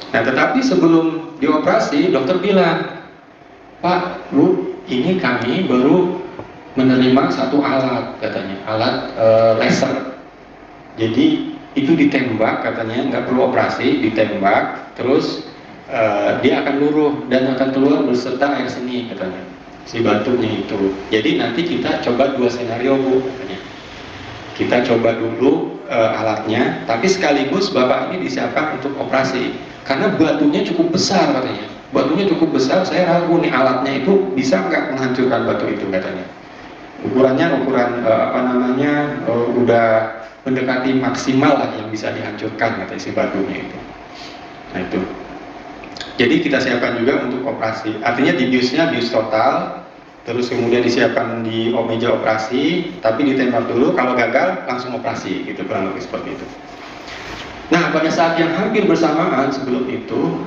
Speaker 1: Nah, tetapi sebelum dioperasi, dokter bilang, Pak, Bu, ini kami baru menerima satu alat, katanya, alat laser. Jadi itu ditembak, katanya, nggak perlu operasi, ditembak, terus dia akan luruh dan akan keluar beserta air seni, katanya, si batunya itu. Jadi nanti kita coba dua senario, Bu, katanya. Kita coba dulu alatnya, tapi sekaligus Bapak ini disiapkan untuk operasi. Karena batunya cukup besar, katanya. Batunya cukup besar, saya ragu nih alatnya itu bisa nggak menghancurkan batu itu, katanya. Ukurannya udah mendekati maksimal lah yang bisa dihancurkan, katanya, si batunya itu. Nah itu. Jadi kita siapkan juga untuk operasi. Artinya dibiusnya bius total, terus kemudian disiapkan di meja operasi, tapi ditembak dulu, kalau gagal langsung operasi, gitu, kurang lebih seperti itu. Nah, pada saat yang hampir bersamaan sebelum itu,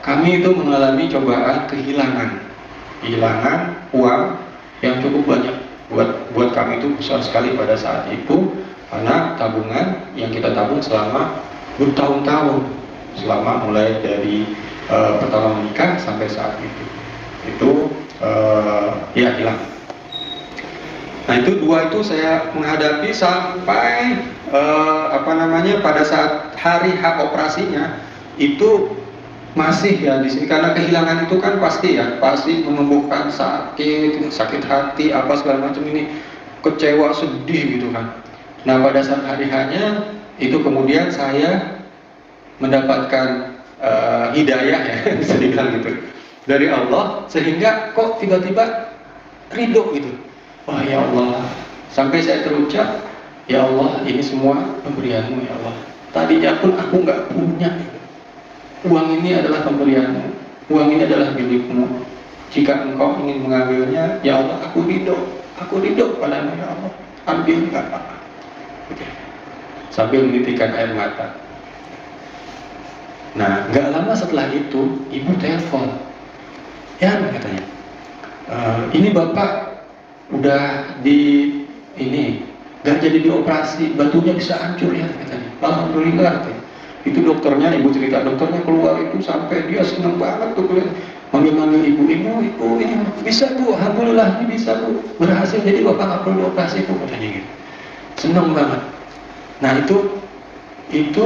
Speaker 1: kami itu mengalami cobaan kehilangan uang yang cukup banyak. Buat kami itu besar sekali pada saat itu, karena tabungan yang kita tabung selama bertahun-tahun, selama mulai dari pertama menikah sampai saat itu ya hilang. Nah, itu dua itu saya menghadapi sampai pada saat hari H operasinya itu masih ya di sini, karena kehilangan itu kan pasti menumbuhkan sakit hati apa segala macam, ini kecewa, sedih gitu kan. Nah, pada saat hari H-nya itu kemudian saya mendapatkan hidayah ya bisa dibilang gitu dari Allah, sehingga kok tiba-tiba ridho gitu. Wah, ya Allah, sampai saya terucap, ya Allah, ini semua pemberianmu ya Allah. Tadinya pun aku nggak punya. Uang ini adalah pemberianmu. Uang ini adalah milikmu. Jika engkau ingin mengambilnya, ya Allah, aku ridho padamu ya Allah. Ambil nggak apa-apa. Sambil menitikkan air mata. Nah, nggak lama setelah itu, ibu telepon. Ya, katanya, ini bapak udah gak jadi dioperasi, batunya bisa hancur ya, katanya. Alhamdulillah, katanya. Itu dokternya, ibu cerita, dokternya keluar itu sampai dia senang banget tuh, manggil ibu, ini bisa Bu, alhamdulillah ini bisa Bu, berhasil, jadi bapak gak perlu dioperasi Bu, katanya gitu. Senang banget. Nah, itu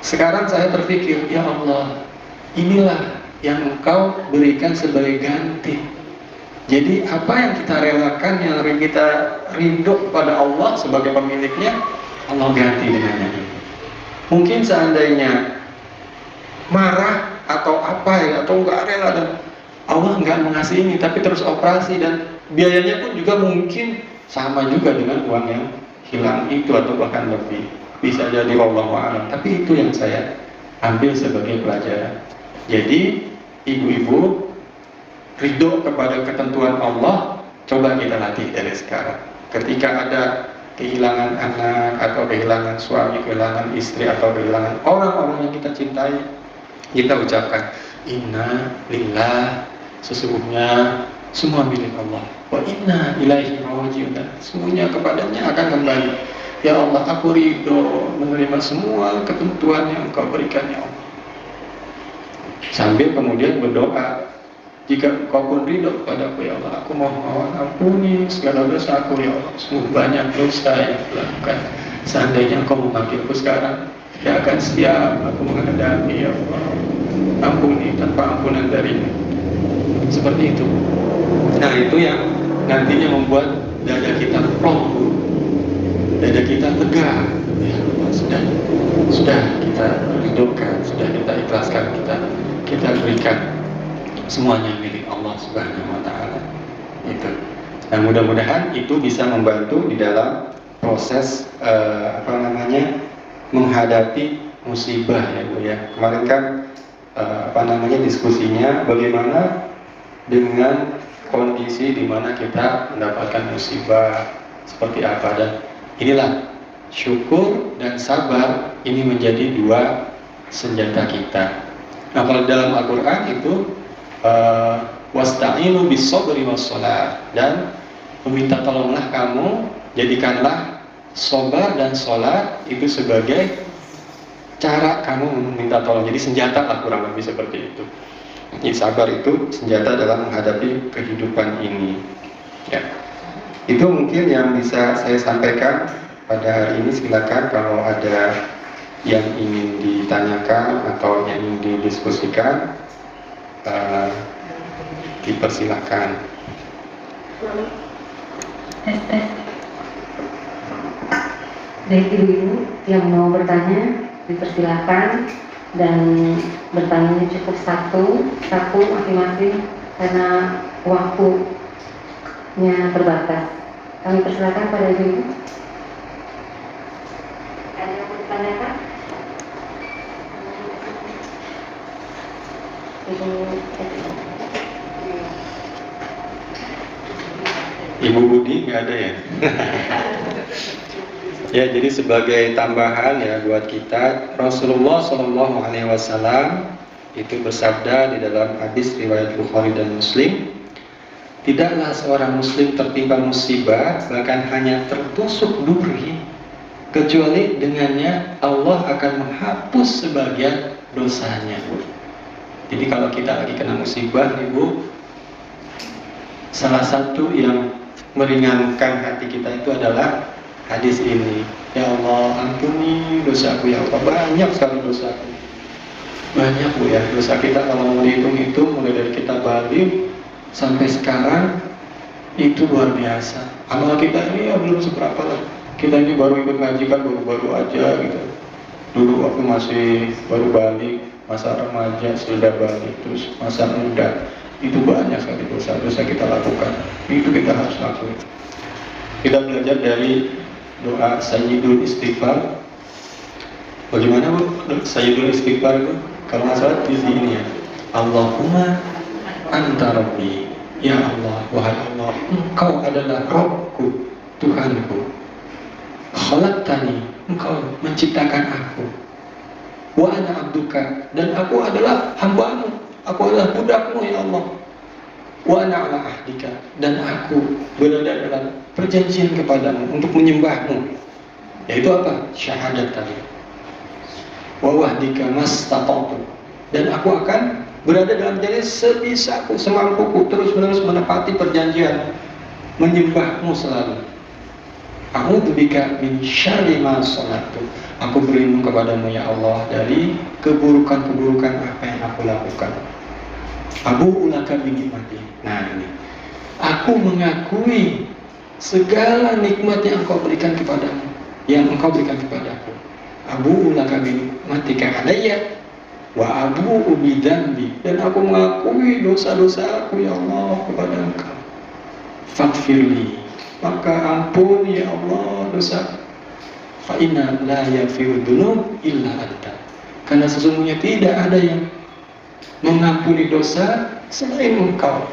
Speaker 1: sekarang saya terpikir, ya Allah, inilah yang engkau berikan sebagai ganti. Jadi apa yang kita relakan, yang kita rindu kepada Allah sebagai pemiliknya, Allah ganti dengannya. Mungkin seandainya marah atau apa ya, atau nggak rela dan Allah nggak mengasihi ini, tapi terus operasi dan biayanya pun juga mungkin sama juga dengan uang yang hilang itu atau bahkan lebih, bisa jadi wallahu a'lam. Tapi itu yang saya ambil sebagai pelajaran. Jadi ibu-ibu ridho kepada ketentuan Allah, coba kita latih dari sekarang. Ketika ada kehilangan anak, atau kehilangan suami, kehilangan istri, atau kehilangan orang-orang yang kita cintai, kita ucapkan inna lillah, sesungguhnya semua milik Allah, wa inna ilaihi raji'un, semuanya kepadanya akan kembali. Ya Allah, aku ridho menerima semua ketentuan yang Engkau berikan, ya Allah. Sambil kemudian berdoa, jika Engkau pun ridho kepadaku, ya Allah, aku mohon ampuni segala dosa aku, ya Allah. Sungguh banyak dosa yang dilakukan. Seandainya Engkau memanggilku sekarang, tidak akan siap aku menghadapi, ya Allah. Ampuni tanpa ampunan darimu. Seperti itu. Nah, itu yang nantinya membuat dada kita plong, dada kita lega. Ya Allah, sudah kita ridhokan, sudah kita ikhlaskan, kita berikan semuanya milik Allah Subhanahu wa Ta'ala. Itu. Nah, mudah-mudahan itu bisa membantu di dalam proses menghadapi musibah, ya Bu ya. Kemarin kan diskusinya bagaimana dengan kondisi di mana kita mendapatkan musibah seperti apa, dan inilah syukur dan sabar ini menjadi dua senjata kita. Nah, kalau dalam Al-Quran itu wasta'inu bis-sabri was-shalah, dan meminta tolonglah kamu, jadikanlah sabar dan sholat itu sebagai cara kamu meminta tolong. Jadi senjata lah, kurang lebih seperti itu. Jadi sabar itu senjata dalam menghadapi kehidupan ini. Ya, itu mungkin yang bisa saya sampaikan pada hari ini. Silakan kalau ada yang ingin ditanyakan atau yang ingin didiskusikan, dipersilakan.
Speaker 2: Dari ibu-ibu yang mau bertanya dipersilakan, dan bertanya cukup satu masing-masing karena waktunya terbatas. Kami persilakan pada ibu. Ada yang mau ditanyakan?
Speaker 1: Ibu Budi nggak ada ya? Ya, jadi sebagai tambahan ya buat kita, Rasulullah SAW itu bersabda di dalam hadis riwayat Bukhari dan Muslim, tidaklah seorang Muslim tertimpa musibah, bahkan hanya tertusuk duri, kecuali dengannya Allah akan menghapus sebagian dosanya. Jadi kalau kita lagi kena musibah, Ibu, salah satu yang meringankan hati kita itu adalah hadis ini. Ya Allah, ampuni dosaku, ya Allah. Banyak sekali dosaku. Banyak Bu ya, dosa kita kalau mau dihitung-hitung, mulai dari kita balik sampai sekarang, itu luar biasa. Amal kita ini ya belum seberapa lah. Kita ini baru ikut ngaji kan baru-baru aja gitu. Dulu waktu masih baru balik, masa remaja sudah balik, terus masa muda, itu banyak sekali dosa-dosa kita lakukan. Itu kita harus lakukan. Kita belajar dari doa Sayyidul Istighfar. Bagaimana Bu Sayyidul Istighfar itu? Kalau nggak salah di sini ya, Allahumma anta rabbi, ya Allah, wahai Allah, Engkau adalah Rabbku, Tuhanku. Khalaqtani, Engkau menciptakan aku. Wa ana abduka, dan aku adalah hambamu, aku adalah budakmu, ya Allah. Wa ana ala ahdika, dan aku berada dalam perjanjian kepadamu untuk menyembahmu. Yaitu apa? Syahadat tadi. Wa wahdika mastata'tu, dan aku akan berada dalam perjanjian sebisaku, semampuku, terus-menerus menepati perjanjian, menyembahmu selalu. A'udzu bika min syarri ma sana'tu, aku berlindung kepadamu ya Allah dari keburukan-keburukan apa yang aku lakukan. Abu ulaka bi nikmati. Nah ini, aku mengakui segala nikmat yang engkau berikan kepadamu, yang engkau berikan kepadaku. Abu ulaka bi nikmatika alayya wa abu bidzambi, dan aku mengakui dosa-dosa aku ya Allah kepada engkau. Faghfirli, maka ampuni ya Allah dosa. Fa inna la yaghfiru dzunub illa anta, karena sesungguhnya tidak ada yang mengampuni dosa selain engkau.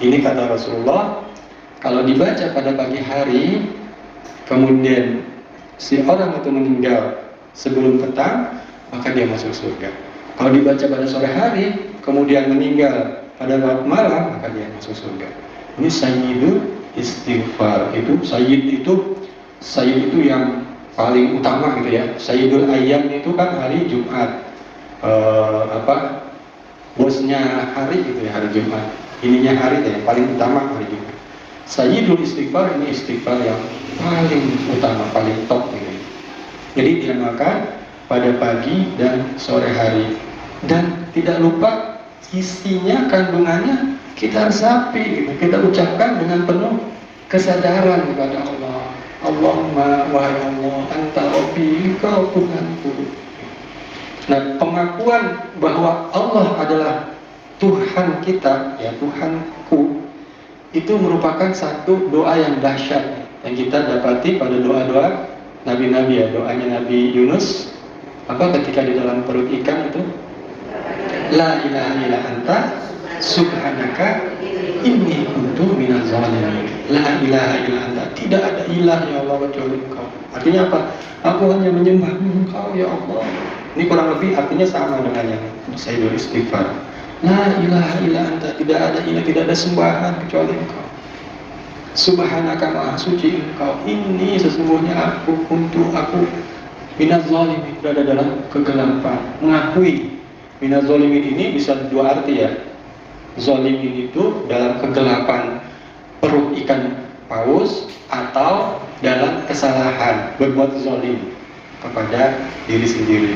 Speaker 1: Ini kata Rasulullah, kalau dibaca pada pagi hari, kemudian si orang itu meninggal sebelum petang, maka dia masuk surga. Kalau dibaca pada sore hari, kemudian meninggal pada malam, maka dia masuk surga. Ini sayyidul istighfar. Sayyid itu yang paling utama gitu ya. Sayyidul ayyam itu kan hari Jumat. Bosnya hari gitu ya, hari Jumat. Ininya hari yang paling utama hari Jumat. Sayyidul istighfar, ini istighfar yang paling utama, paling top ini. Jadi diamalkan pada pagi dan sore hari. Dan tidak lupa isinya, kandungannya kita resapi gitu. Kita ucapkan dengan penuh kesadaran kepada Allah. Allahumma wahai Allah, anta rabbi, engkau Tuhanku. Nah, pengakuan bahwa Allah adalah Tuhan kita, ya Tuhanku, itu merupakan satu doa yang dahsyat yang kita dapati pada doa-doa nabi-nabi ya. Doanya Nabi Yunus ketika di dalam perut ikan itu, la ilaha illa anta subhanaka inni kuntu minaz zalimin. La ilaha illa anta, tidak ada ilah ya Allah kecuali Engkau. Artinya apa? Aku hanya menyembah Engkau ya Allah. Ini kurang lebih artinya sama dengan yang Sayyidul Istighfar. La ilaha illa anta, tidak ada ilah, tidak ada sembahan kecuali Engkau. Subhanaka, maha suci Engkau. Ini sesungguhnya aku minaz zalimin, berada dalam kegelapan. Mengakui minaz zalimin ini bisa dua arti ya. Zalimin itu dalam kegelapan perut ikan paus, atau dalam kesalahan berbuat zalim kepada diri sendiri.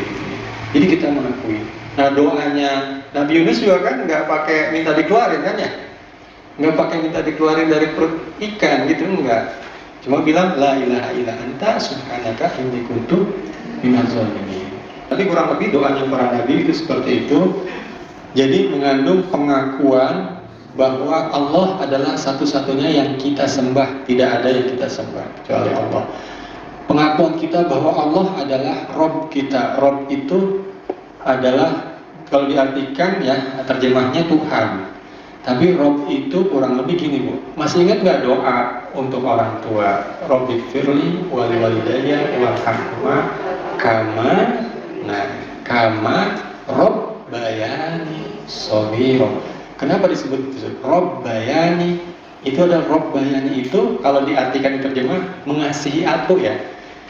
Speaker 1: Jadi kita mengakui. Nah, doanya Nabi Yunus juga kan nggak pakai minta dikeluarin kan ya, nggak pakai minta dikeluarin dari perut ikan gitu, enggak. Cuma bilang la ilaha illa anta subhanaka inni kuntu minaz zalimin. Tapi kurang lebih doanya para nabi itu seperti itu. Jadi mengandung pengakuan bahwa Allah adalah satu-satunya yang kita sembah, tidak ada yang kita sembah kecuali Allah. Pengakuan kita bahwa Allah adalah Rob kita. Rob itu adalah, kalau diartikan ya terjemahnya Tuhan. Tapi Rob itu kurang lebih gini Bu. Masih ingat nggak doa untuk orang tua? Robbighfirli wali walidayya warhamhuma kama Rob bayani shaghira. Kenapa disebut Rob bayani? Itu adalah Rob bayani itu kalau diartikan terjemah mengasihi aku ya.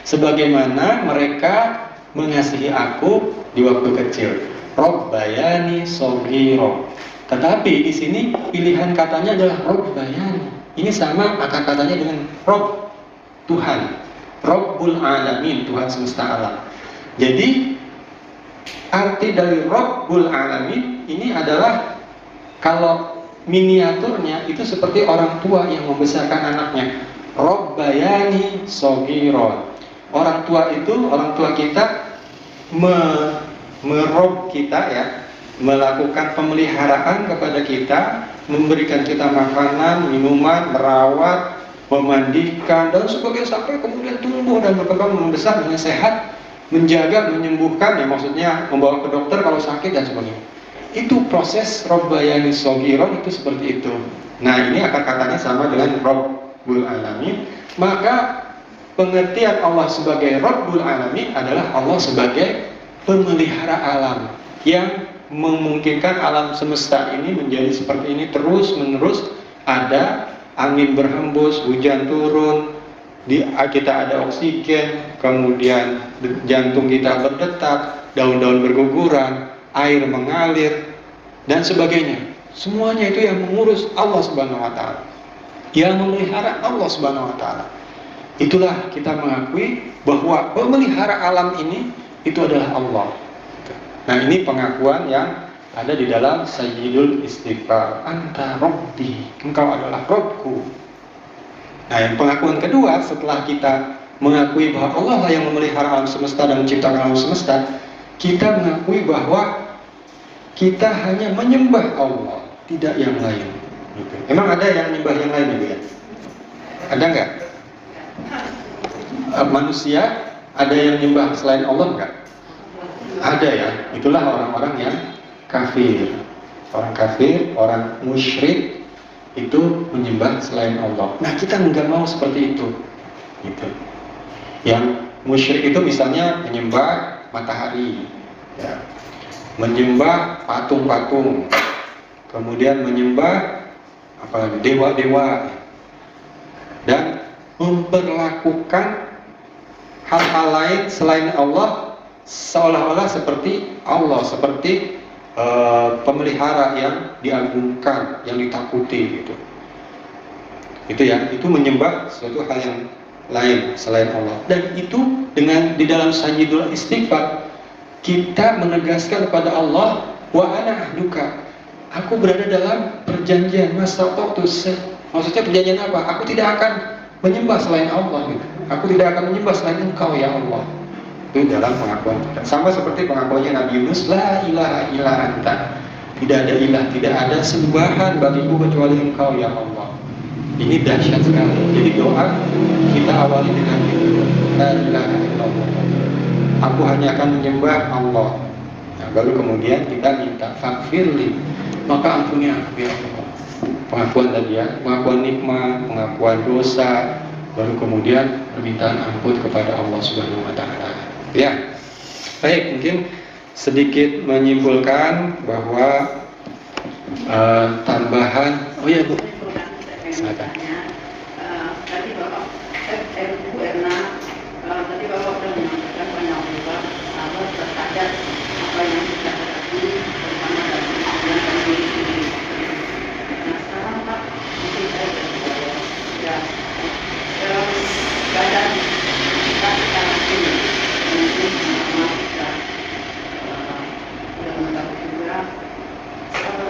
Speaker 1: Sebagaimana mereka mengasihi aku di waktu kecil. Rob bayani shaghira. Tetapi di sini pilihan katanya adalah Rob bayani. Ini sama akar katanya dengan Rob, Tuhan. Rabbul alamin, Tuhan semesta alam. Jadi arti dari Rabbul alamin ini adalah, kalau miniaturnya itu seperti orang tua yang membesarkan anaknya. Robbayani shaghira. Orang tua itu, orang tua kita merob kita ya, melakukan pemeliharaan kepada kita, memberikan kita makanan, minuman, merawat, memandikan dan sebagainya, sampai kemudian tumbuh dan berkembang membesar dengan sehat, menjaga, menyembuhkan ya, maksudnya membawa ke dokter kalau sakit dan sebagainya. Itu proses Robbayani shaghira itu seperti itu. Nah, ini akar katanya sama dengan Rabbul alamin. Maka pengertian Allah sebagai Rabbul alamin adalah Allah sebagai pemelihara alam yang memungkinkan alam semesta ini menjadi seperti ini terus menerus. Ada angin berhembus, hujan turun, kita ada oksigen, kemudian jantung kita berdetak, daun-daun berguguran, air mengalir dan sebagainya. Semuanya itu yang mengurus Allah Subhanahu wa taala, yang memelihara Allah Subhanahu wa taala. Itulah kita mengakui bahwa pemelihara alam ini itu adalah Allah. Nah, ini pengakuan yang ada di dalam Sayyidul Istighfar. Anta Rabbi, engkau adalah Rabbku. Nah, yang pengakuan kedua setelah kita mengakui bahwa Allah lah yang memelihara alam semesta dan menciptakan alam semesta, kita mengakui bahwa kita hanya menyembah Allah, tidak yang lain. Emang ada yang menyembah yang lain ya? Ada nggak? Manusia ada yang menyembah selain Allah nggak? Ada ya. Itulah orang-orang yang kafir. Orang kafir, orang musyrik, itu menyembah selain Allah. Nah, kita nggak mau seperti itu, gitu. Yang musyrik itu misalnya menyembah matahari, ya, menyembah patung-patung, kemudian menyembah apalagi dewa-dewa, dan memperlakukan hal-hal lain selain Allah seolah-olah seperti Allah, seperti pemelihara yang diagungkan, yang ditakuti, gitu. Itu ya, itu menyembah suatu hal yang lain selain Allah. Dan itu dengan di dalam sajidul istighfar kita menegaskan kepada Allah, wa ana ahduka, aku berada dalam perjanjian masatoktu. Maksudnya perjanjian apa? Aku tidak akan menyembah selain Allah, gitu. Aku tidak akan menyembah selain Engkau ya Allah. Itu dalam pengakuan kita. Sama seperti pengakuannya Nabi Yunus, la ilaha illa anta, tidak ada ilah, tidak ada sembahan bagiku kecuali Engkau ya Allah. Ini dahsyat sekali. Jadi doa kita awali dengan itu, la ilaha illallah, aku hanya akan menyembah Allah. Nah, baru kemudian kita minta faghfirli, maka ampuni aku ya Allah. Pengakuan tadi ya, pengakuan nikmat, pengakuan dosa, baru kemudian permintaan ampun kepada Allah Subhanahu wa taala. Ya. Baik, mungkin sedikit menyimpulkan bahwa tambahan, oh ya Bu, silakan.
Speaker 3: Tadi Bapak Bu Erna, tadi Bapak sudah menyampaikan banyak juga sahabat terhadap apa yang kita hadapi bersama dan diri sendiri. Nah sekarang Pak, mungkin saya bertanya, ya dalam keadaan kita sekarang ini, mungkin sama kita sudah mengetahui juga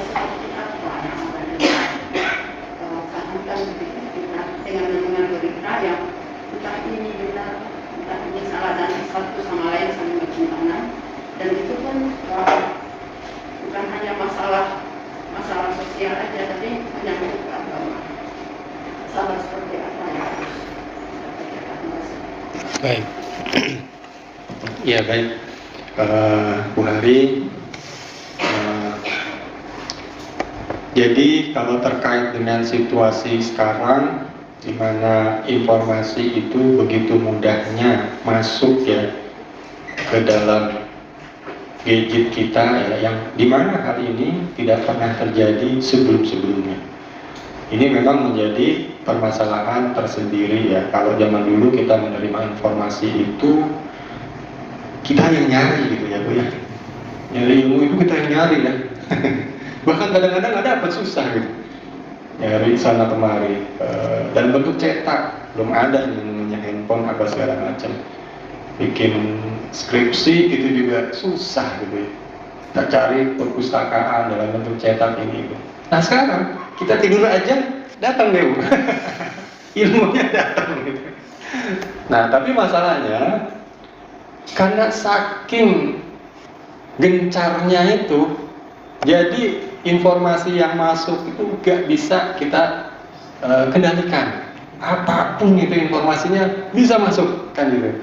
Speaker 3: seperti apa yang akan kan dengan berita yang entah ini benar, entah ini salah, dan satu sama lain saling bertentangan. Dan itu pun bukan hanya masalah sosial aja, tapi menyangkut ke agama. Salah seperti apa yang harus kita lakukan?
Speaker 1: Baik. Ya baik, Bu Hari. Jadi kalau terkait dengan situasi sekarang, di mana informasi itu begitu mudahnya masuk ya ke dalam gadget kita, ya, yang dimana hal ini tidak pernah terjadi sebelum-sebelumnya. Ini memang menjadi permasalahan tersendiri ya. Kalau zaman dulu kita menerima informasi itu kita yang nyari gitu ya Bu ya. Nyari ilmu itu kita yang nyari ya. Bahkan kadang-kadang ada apa susah gitu, nyari sana kemari, dan bentuk cetak belum ada yang namanya handphone apa segala macam. Bikin skripsi itu juga susah gitu ya. Kita cari perpustakaan dalam bentuk cetak ini gitu. Nah sekarang kita tidur aja datang deh Bu. Ilmunya datang gitu. Nah tapi masalahnya karena saking gencarnya itu, jadi informasi yang masuk itu gak bisa kita kendalikan. Apapun itu informasinya bisa masuk kan gitu.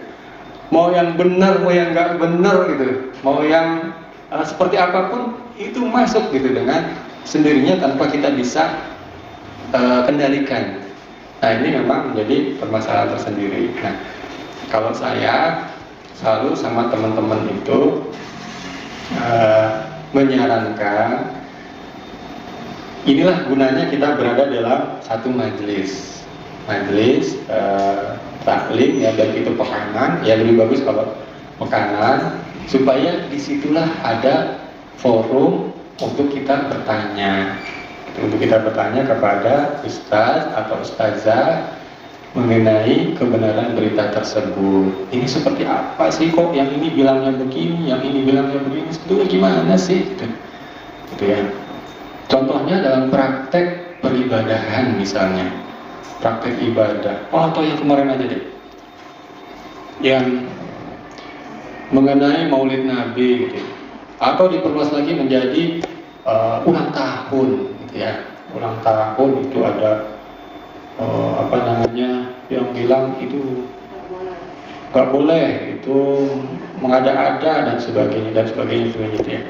Speaker 1: Mau yang benar, mau yang gak benar gitu, mau yang seperti apapun itu masuk gitu dengan sendirinya tanpa kita bisa kendalikan. Nah ini memang menjadi permasalahan tersendiri. Nah kalau saya selalu sama teman-teman itu menyarankan, inilah gunanya kita berada dalam satu majelis taklim ya, baik itu pekanan ya, lebih bagus kalau pekanan, supaya disitulah ada forum untuk kita bertanya, kepada ustaz atau ustazah mengenai kebenaran berita tersebut. Ini seperti apa sih, kok yang ini bilangnya begini, yang ini bilangnya begini, sebetulnya gimana sih gitu ya. Contohnya dalam praktek peribadahan misalnya, praktek ibadah. Oh, atau yang kemarin aja deh, yang mengenai Maulid Nabi gitu. Atau diperluas lagi menjadi ulang tahun gitu ya. Ulang tahun itu ada yang bilang itu nggak boleh, itu mengada-ada dan sebagainya gitu ya.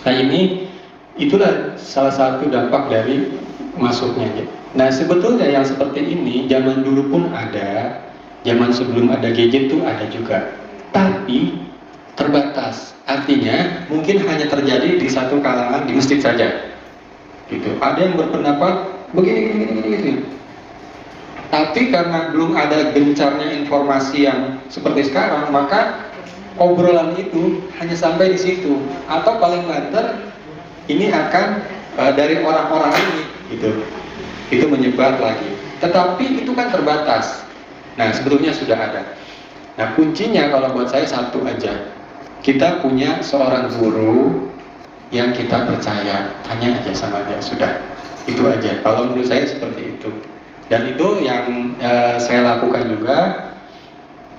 Speaker 1: Nah ini itulah salah satu dampak dari masuknya. Nah sebetulnya yang seperti ini zaman dulu pun ada, zaman sebelum ada gadget tuh ada juga, tapi terbatas. Artinya mungkin hanya terjadi di satu kalangan di masjid saja. Gitu. Ada yang berpendapat begini. Tapi karena belum ada gencarnya informasi yang seperti sekarang, maka obrolan itu hanya sampai di situ. Atau paling banter ini akan dari orang-orang ini, gitu. Itu menyebar lagi. Tetapi itu kan terbatas. Nah sebetulnya sudah ada. Nah kuncinya kalau buat saya satu aja. Kita punya seorang guru yang kita percaya, tanya aja sama dia, sudah. Itu aja. Kalau menurut saya seperti itu. Dan itu yang saya lakukan juga.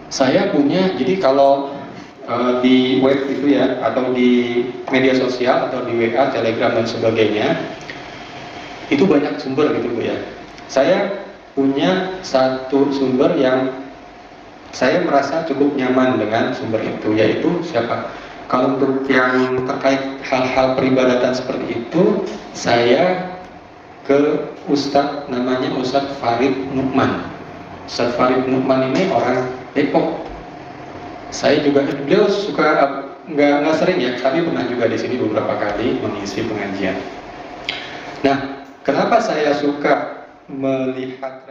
Speaker 1: Saya punya, jadi kalau di web itu ya, atau di media sosial, atau di WA, Telegram dan sebagainya, itu banyak sumber gitu Bu ya. Saya punya satu sumber yang saya merasa cukup nyaman dengan sumber itu, yaitu siapa? Kalau untuk yang terkait hal-hal peribadatan seperti itu, saya ke Ustadz, namanya Ustadz Farid Nukman. Ustadz Farid Nukman ini orang Depok. Saya juga, beliau suka nggak sering ya, tapi pernah juga di sini beberapa kali mengisi pengajian. Nah, kenapa saya suka melihat